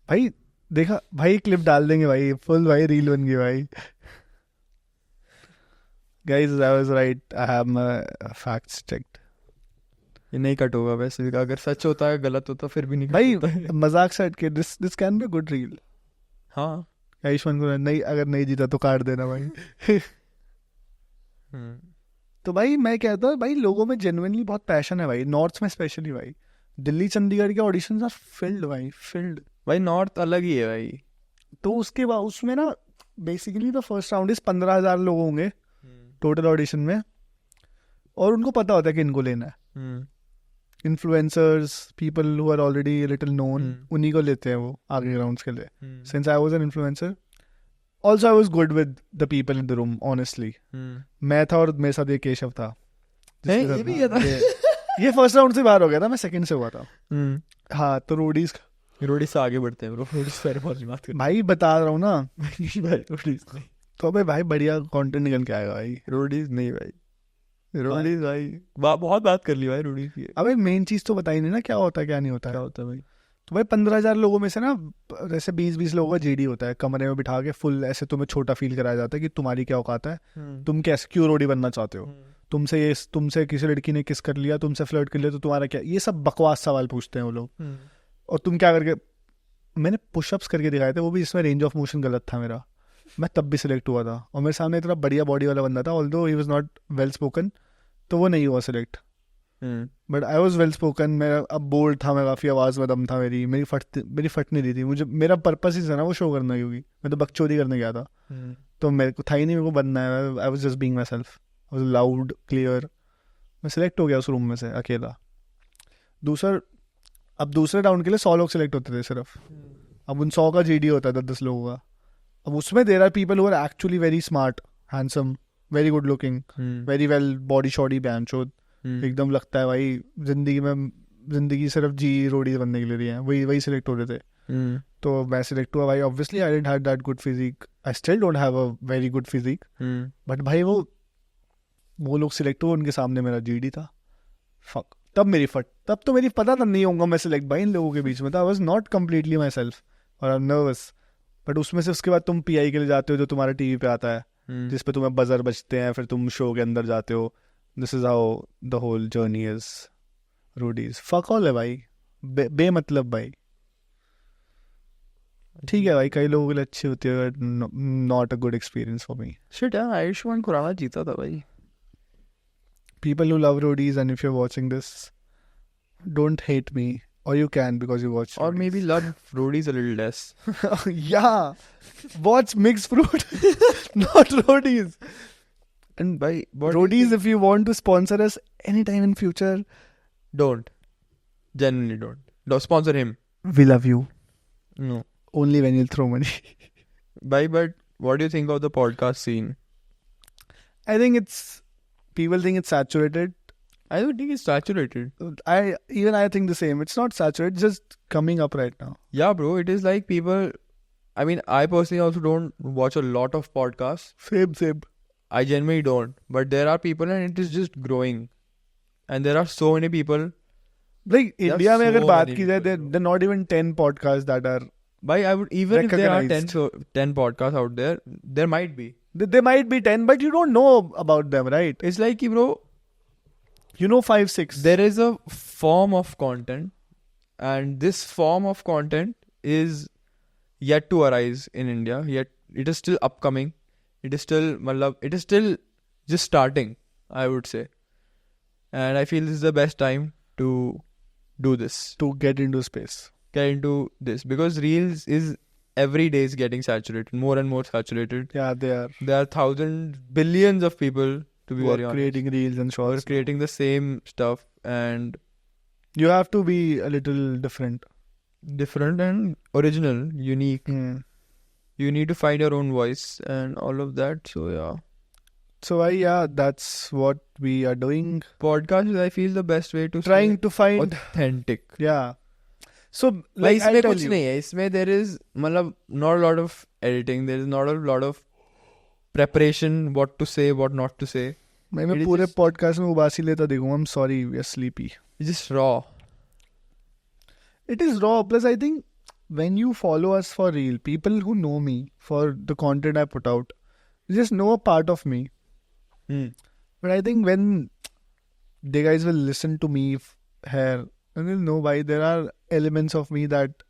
भाई, देखा भाई, क्लिप डाल देंगे भाई, फुल भाई रील बन गई भाई। Guys, I was right. I have my facts checked. ये नहीं कट होगा वैसे भी, अगर सच होता है गलत होता फिर भी नहीं कट भाई होता है। मजाक से हट के, this can be good reel. हाँ, आयुष्मान को नहीं, अगर नहीं जीता तो काट देना भाई। तो भाई मैं कहता हूँ भाई, लोगों में जेन्युइनली बहुत पैशन है भाई, नॉर्थ में स्पेशली भाई। दिल्ली चंडीगढ़ के ऑडिशंस आर फिल्ड भाई, फिल्ड भाई नॉर्थ अलग ही है भाई। तो उसके बाद उसमें ना basically the first round is 15,000 लोग होंगे टोटल ऑडिशन में, और उनको पता होता है कि इनको लेना है। Influencers, people who are already little known, उन्हीं को लेते हैं वो आगे राउंड्स के लिए। Since I was an influencer, also I was good with the people in the room, honestly. मैं था और मेरे साथ ये केशव था। ये भी था। ये फर्स्ट राउंड से बाहर हो गया था, मैं सेकंड से हुआ था। हाँ, तो रोडीज से आगे बढ़ते हैं ब्रो, रोडीज पे बहुत बात कर भाई, बता रहा हूँ ना भाई, रोडीज नहीं तो अबे भाई बढ़िया कंटेंट निकल के आएगा भाई। रोडीज नहीं भाई, रोडीज भाई बहुत बात कर ली भाई रोडीज की। अबे मेन चीज तो बताई नहीं ना, क्या होता है क्या नहीं होता है। क्या होता है भाई? तो भाई 15,000 लोगों में से ना जैसे 20-20 लोगों का जीडी होता है, कमरे में बिठा के फुल ऐसे तुम्हें छोटा फील कराया जाता है कि तुम्हारी क्या औकात है, तुम कैसे क्यों रोडी बनना चाहते हो, तुमसे किसी लड़की ने किस कर लिया, तुमसे फ्लर्ट कर लिया तो तुम्हारा क्या, ये सब बकवास सवाल पूछते हैं वो लोग। और तुम क्या करके, मैंने पुशअप्स करके दिखाए थे, वो भी जिसमें रेंज ऑफ मोशन गलत था मेरा, मैं तब भी सिलेक्ट हुआ था। और मेरे सामने इतना बढ़िया बॉडी वाला बंदा था, although he was not well spoken, तो वो नहीं हुआ select. But I was well spoken, मेरा अब बोल्ड था, मैं काफ़ी आवाज़ में दम था, मेरी फट नहीं रही थी, मुझे मेरा पर्पस ही था ना वो शो करना, क्योंकि मैं तो बकचोदी करने गया था। तो मेरे को था ही नहीं मेरे को बनना है, I was just being my self, I was loud clear, मैं सिलेक्ट हो गया उस रूम में से अकेला। अब दूसरे राउंड के लिए 100 लोग सिलेक्ट होते थे सिर्फ, अब उन 100 का जीडी होता है 10 लोगों का। अब उसमें there are people who are actually very smart, handsome, very good looking, very well body shoddy बैंचोद, एकदम लगता है भाई जिंदगी सिर्फ जी रोडी बनने के लिए दी है, वही सिलेक्ट हो रहे थे। तो मैं सिलेक्ट हुआ भाई, obviously I didn't have that good physique, I still don't have a very good physique, but भाई वो लोग सिलेक्ट हुए, उनके सामने मेरा जीडी था, फक, तब तो मेरी पता था नहीं होगा मैं सिलेक्ट भाई इन लोगों के बीच में था, I was not completely my self और आई एम नर्वस। बट उसमें से उसके बाद तुम पीआई के लिए जाते हो जो तुम्हारे टीवी पे आता है, जिसपे तुम्हें बजर बजते हैं, फिर तुम शो के अंदर जाते हो। This is how the whole journey is. Roadies fuck all है भाई, बेमतलब भाई। ठीक है भाई, कई लोगों के लिए अच्छी होती है, not a good experience for me. Shit यार, आयुष्मान खुराना जीता था भाई। People who love roadies, and if you're watching this, don't hate me, or you can because you watch Or roadies. maybe love roadies a little less. Yeah, watch mixed fruit, not roadies. And by roadies, if you want to sponsor us anytime in future, don't. Genuinely don't. Don't sponsor him. We love you. No. Only when you'll throw money. But what do you think of the podcast scene? I think people think it's saturated. I don't think it's saturated. I think the same. It's not saturated, it's just coming up right now. Yeah, bro. It is like people. I mean, I personally also don't watch a lot of podcasts. Same. I genuinely don't. But there are people, and it is just growing. And there are so many people. Like India में अगर बात की जाए, there are not even 10 podcasts that are. But I would, even if there are 10 podcasts out there, there might be. There might be 10, but you don't know about them, right? It's like, bro, you know 5-6. There is a form of content, and this form of content is yet to arise in India. Yet it is still upcoming. It is still just starting, I would say. And I feel this is the best time to do this. To get into space. Get into this. Because Reels is every day is getting saturated. More and more saturated. Yeah, they are. There are thousands, billions of people, to be very honest, creating Reels and shorts. Who are creating the same stuff. And you have to be a little different. Different and original, unique. You need to find your own voice and all of that. So, yeah. So, that's what we are doing. Podcast is, I feel, the best way to trying to find authentic. Yeah. So, like I'll tell you. Isme there is not a lot of editing. There is not a lot of preparation, what to say, what not to say. मैं पूरे podcast में उबासी लेता देखूँ. I'm sorry, we are sleepy. It's just raw. It is raw. Plus, I think when you follow us for real, people who know me for the content I put out, just know a part of me. But I think when the guys will listen to me here, and they'll know why there are elements of me that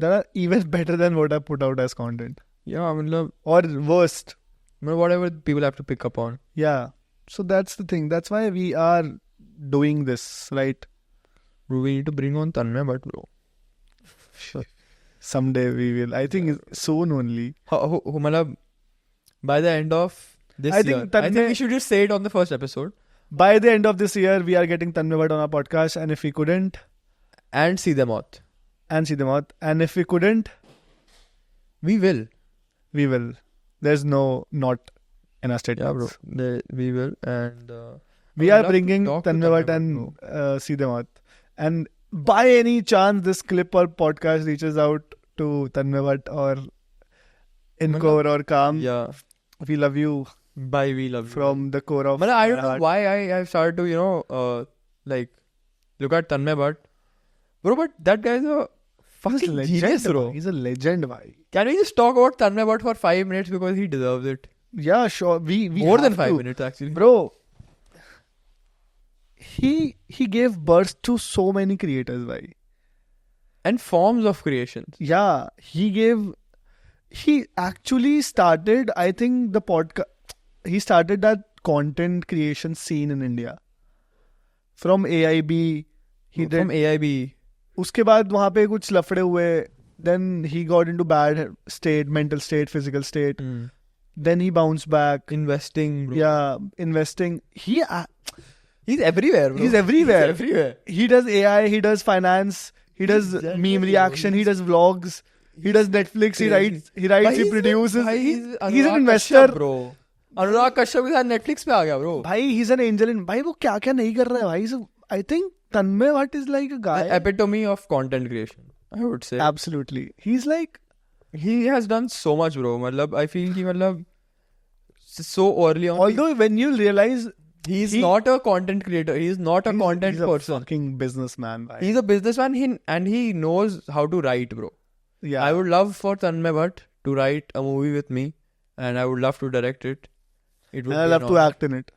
are even better than what I put out as content. Yeah, I mean, or worst. Whatever people have to pick up on. Yeah. So that's the thing. That's why we are doing this, right? Bro, we need to bring on Tanmay Bhatt, bro. Someday we will. I think soon only. By the end of this year. I think we should just say it on the first episode. By the end of this year, we are getting Tanmay Bhatt on our podcast. And if we couldn't... And see them out. And if we couldn't... We will. There's no not in our statements. Yeah, bro. We will. And... we are bringing Tanmay Bhatt and see them out. And by any chance this clip or podcast reaches out to Tanmay Bhatt or Encore or Kam, yeah, we love you. Bhai, we love you. From the core of I don't my know heart. why I've started to, like, look at Tanmay Bhatt. Bro, but that guy is a fucking genius, bro. He's a legend, bhai. Can we just talk about Tanmay Bhatt for 5 minutes because he deserves it? Yeah, sure. We More than have 5 to. minutes, actually. Bro. He gave birth to so many creators, bhai. And forms of creations. Yeah, he actually started, I think, the podcast. He started that content creation scene in India. From AIB, he did. From AIB. उसके बाद वहाँ पे कुछ लफड़े हुए. Then he got into bad state, mental state, physical state. Then he bounced back. Investing, bro. Yeah, investing. He's everywhere, bro. He's everywhere. He's everywhere. He does AI, he does finance, he does meme reaction, he does vlogs, he does Netflix, he writes, he produces. He's an investor, bro. Anurag Kashyap के साथ Netflix पे आ गया, bro. भाई, he's an angel in. भाई वो क्या क्या नहीं कर रहा है भाई. So, I think Tanmay Bhatt is like a guy. The epitome of content creation, I would say. Absolutely. He's like, he has done so much, bro. I feel कि so early on. Although when you realize he's not a content creator, he's not a content person. He's a fucking businessman, bhai. He's a businessman, and he knows how to write, bro. Yeah. I would love for Tanmay Bhatt to write a movie with me, and I would love to direct it. And I love to act in it.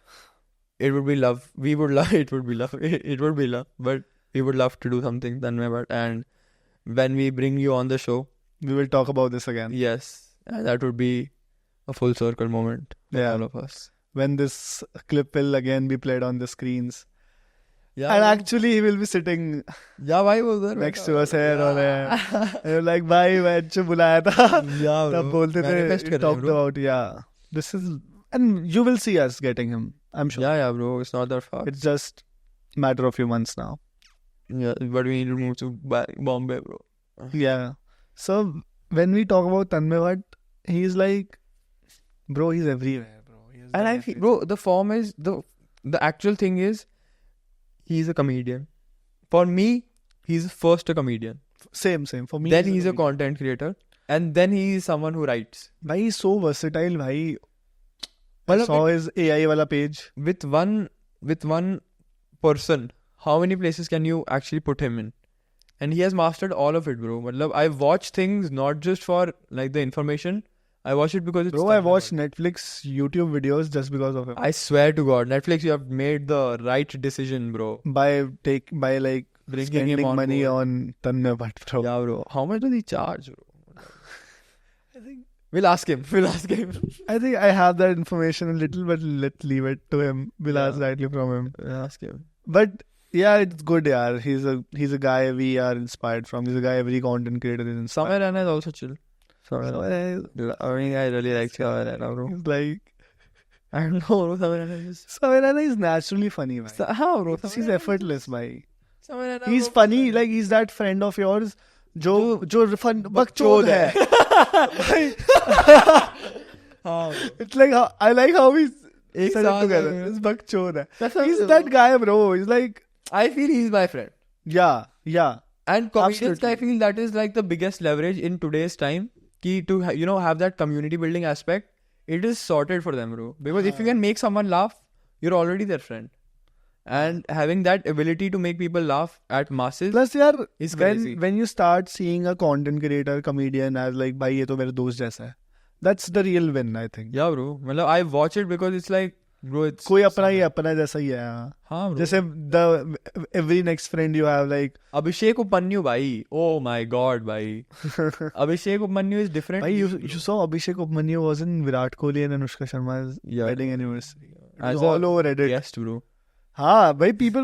It would be love. We would love. It would be love. It would be love. But we would love to do something, Tanmay Bhatt. And when we bring you on the show, we will talk about this again. Yes, and that would be a full circle moment for all of us. When this clip will again be played on the screens. Yeah. And actually he will be sitting next to us here और you're like, भाई मैं जो बुलाया था तब बोलते थे, talked about, yeah. This is, and you will see us getting him, I'm sure. Yeah, bro. It's not that far. It's just a matter of few months now. Yeah, but we need to move to Bombay, bro. Yeah. So when we talk about Tanmay Bhatt, he's like, bro, he's everywhere, bro. And I feel, bro, the form is, the actual thing is, he's a comedian. For me, he's first a comedian. Same. For me, then he's a content creator. And then he is someone who writes. Bhai, he's so versatile, bhai. I saw his AI wala page. With one person, how many places can you actually put him in? And he has mastered all of it, bro. I watch things not just for like the information. I watch it because it's... Bro, I watch Netflix YouTube videos just because of him. I swear to God, Netflix, you have made the right decision, bro. By like spending money on Tanmay Bhatt, bro. Yeah, bro. How much does he charge, bro? I think we'll ask him. I think I have that information a little, but let's leave it to him. We'll ask directly from him. We'll ask him. But yeah, it's good, yaar. He's a guy we are inspired from. He's a guy every content creator is inspired. Samay Rana is also chill. I mean, I really like Samay Rana, bro. He's like, I don't know, bro. Samay Rana is naturally funny, man. How, bro? He's effortless, man. He's funny, like he's that friend of yours जो fun बकचोद है. It's like I like how he's said it together. It's बकचोद है. He's that guy, bro. He's like, I feel he's my friend. Yeah. And comedians, I feel that is like the biggest leverage in today's time. To have that community building aspect, it is sorted for them, bro. Because if you can make someone laugh, you're already their friend. And having that ability to make people laugh at masses. Plus, yaar, is crazy. When you start seeing a content creator, comedian as like, bhai, ye to mera dost jaisa hai. That's the real win, I think. Yeah, bro. I watch it because it's like, bro, it's... कोई अपना ही अपना जैसा ही है. हाँ, bro. जैसे every next friend you have, like... Abhishek Upanyu, bhai. Oh my God, bhai. Abhishek Upanyu is different. Bhai, you saw Abhishek Upanyu was in Virat Kohli and Anushka Sharma's wedding anniversary. It was all over Reddit. Yes, bro. Haan, bhai, we were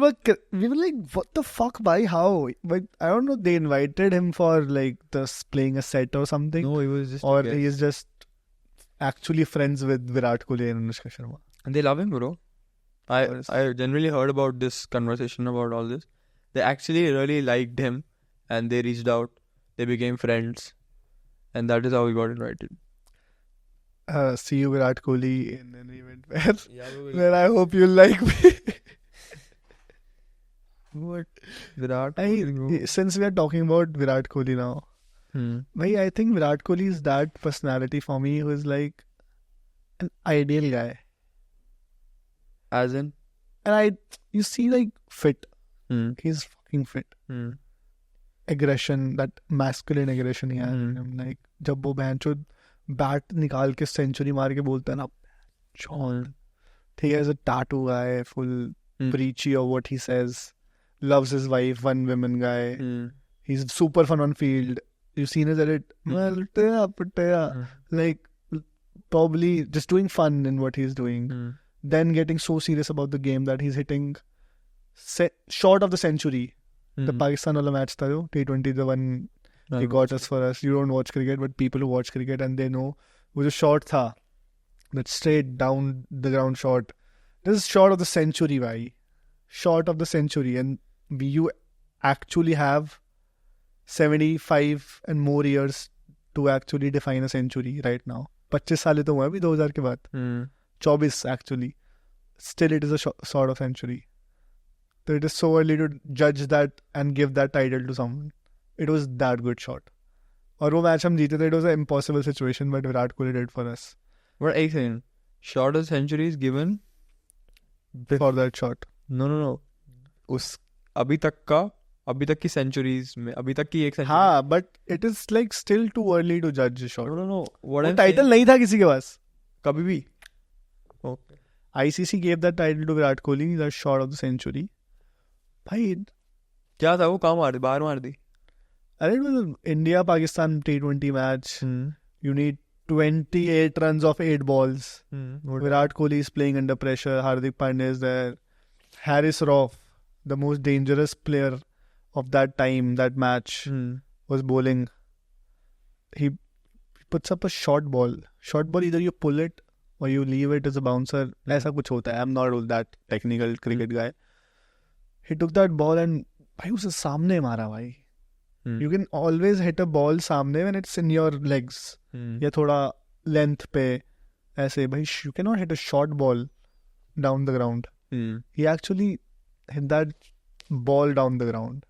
like, what the fuck, bhai, how? But I don't know, they invited him for like playing a set or something. No, he was just... Or he is just actually friends with Virat Kohli and Anushka Sharma. And they love him, bro. I generally heard about this conversation about all this. They actually really liked him and they reached out. They became friends. And that is how we got invited. See you, Virat Kohli, in an event where I hope you'll like me. What? Virat? Since we are talking about Virat Kohli now, I think Virat Kohli is that personality for me who is like an ideal guy. As in? And you see like fit. He's fucking fit. Aggression, that masculine aggression he has. Like जब वो बहनचोद bat निकाल के century मार के बोलता है ना, he has a tattoo guy, full preachy of what he says, loves his wife, one woman guy. He's super fun on field. You've seen his edit, like probably just doing fun in what he's doing. Then getting so serious about the game that he's hitting short of the century. The Pakistan wala match tha jo, T20, the one he got us for us. You don't watch cricket, but people who watch cricket and they know, wo jo shot tha, that straight down the ground shot. This is short of the century, bhai. Short of the century. And you actually have 75 and more years to actually define a century right now. 25 साल तो हुआ अभी 2000 के बाद. 24 actually. Still it is a sort of century. So it is so early to judge that and give that title to someone. It was that good shot. और वो match हम जीते थे. It was an impossible situation, but Virat Kohli did for us. But I think short of century is given for that shot. No. उस अभी तक की centuries में अभी तक की एक century. हाँ, but it is like still too early to judge the shot. No. What वो title नहीं था किसी के पास. कभी भी. Okay. ICC gave that title to Virat Kohli, that shot of the century. भाई क्या था वो, कहाँ मार दी, बाहर मार दी. अरे it was India Pakistan T20 match. You need 28 runs off 8 balls. Virat Kohli is playing under pressure. Hardik Pandya is there. Haris Rauf, the most dangerous player of that time, that match, was bowling. He puts up a short ball. Short ball, either you pull it or you leave it as a bouncer. ऐसा कुछ होता है. I'm not that technical cricket guy. He took that ball and भाई उसे सामने मारा भाई. You can always hit a ball सामने when it's in your legs. या थोड़ा length पे ऐसे भाई. You cannot hit a short ball down the ground. He actually hit that ball down the ground.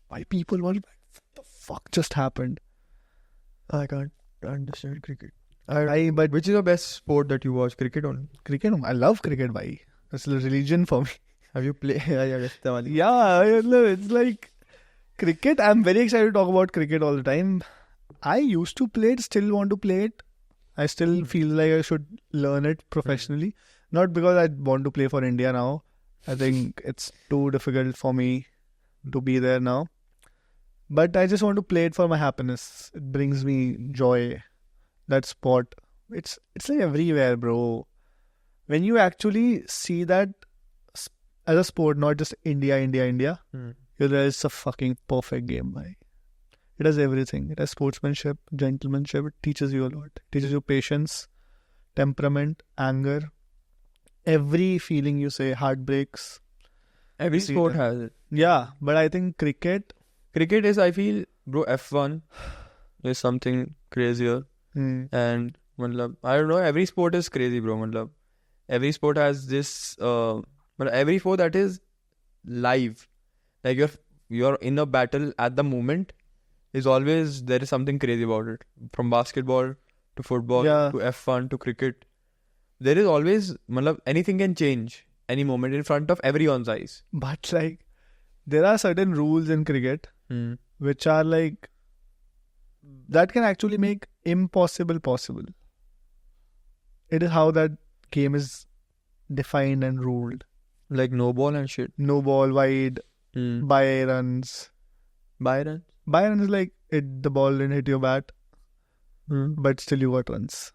Why people were like, what the fuck just happened? I can't understand cricket. But which is the best sport that you watch? Cricket on? Cricket? I love cricket, bhai. That's a religion for me. Have you played? Yeah, it's like cricket. I'm very excited to talk about cricket all the time. I used to play it, still want to play it. I still feel like I should learn it professionally. Not because I want to play for India now. I think it's too difficult for me to be there now. But I just want to play it for my happiness. It brings me joy. That sport. It's like everywhere, bro. When you actually see that as a sport, not just India, you realize it's a fucking perfect game, bhai. It has everything. It has sportsmanship, gentlemanship. It teaches you a lot. It teaches you patience, temperament, anger. Every feeling you say, heartbreaks. Every sport has it. Yeah, but I think cricket is, I feel, bro, F1 is something crazier. And I don't know, every sport is crazy, bro. Every sport has this, but every sport that is live, like you're in a battle at the moment, is always, there is something crazy about it. From basketball to football to F1 to cricket, there is always, anything can change any moment in front of everyone's eyes. But like, there are certain rules in cricket which are like, that can actually make impossible possible. It is how that game is defined and ruled. Like no ball and shit. No ball, wide, by runs. By runs? By runs is like, the ball didn't hit your bat, but still you got runs.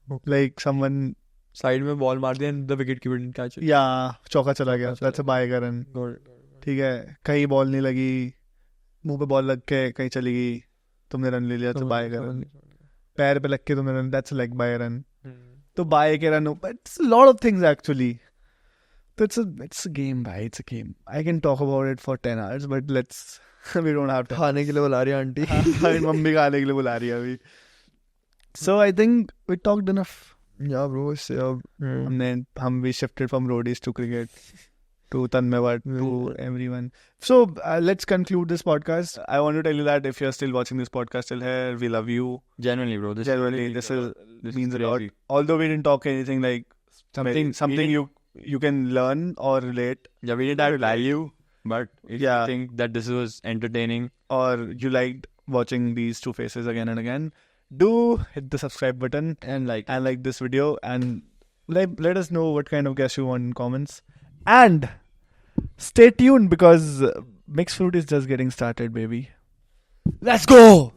Okay. Like someone... Side में ball मार दिया and the wicket keeper didn't catch it. Yeah, चौका चला गया. That's a by का run. ठीक है, कहीं बॉल नहीं लगी, मुंह पे बॉल लग के कहीं चली गई, तुमने रन ले लिया, तो बाय का रन. पैर पे लग के तुमने run, that's like by run. तो बाय के run, but it's a lot of things actually. So it's a game, bhai. It's a game. I can talk about it for 10 hours, but we don't have to. खाने के लिए बुला रही है aunty. Mummy खाने के लिए बुला रही है अभी. So I think we talked enough. Yeah, bro. We shifted from roadies to cricket. To Tanmay, to everyone. So let's conclude this podcast. I want to tell you that if you're still watching this podcast till here, we love you. Genuinely, bro. This means a lot. Although we didn't talk anything like something you can learn or relate. Yeah, we didn't have value, but if you think that this was entertaining or you liked watching these two faces again and again, do hit the subscribe button and like this video, and let us know what kind of guests you want in comments. And stay tuned, because Mixed Fruit is just getting started, baby. Let's go.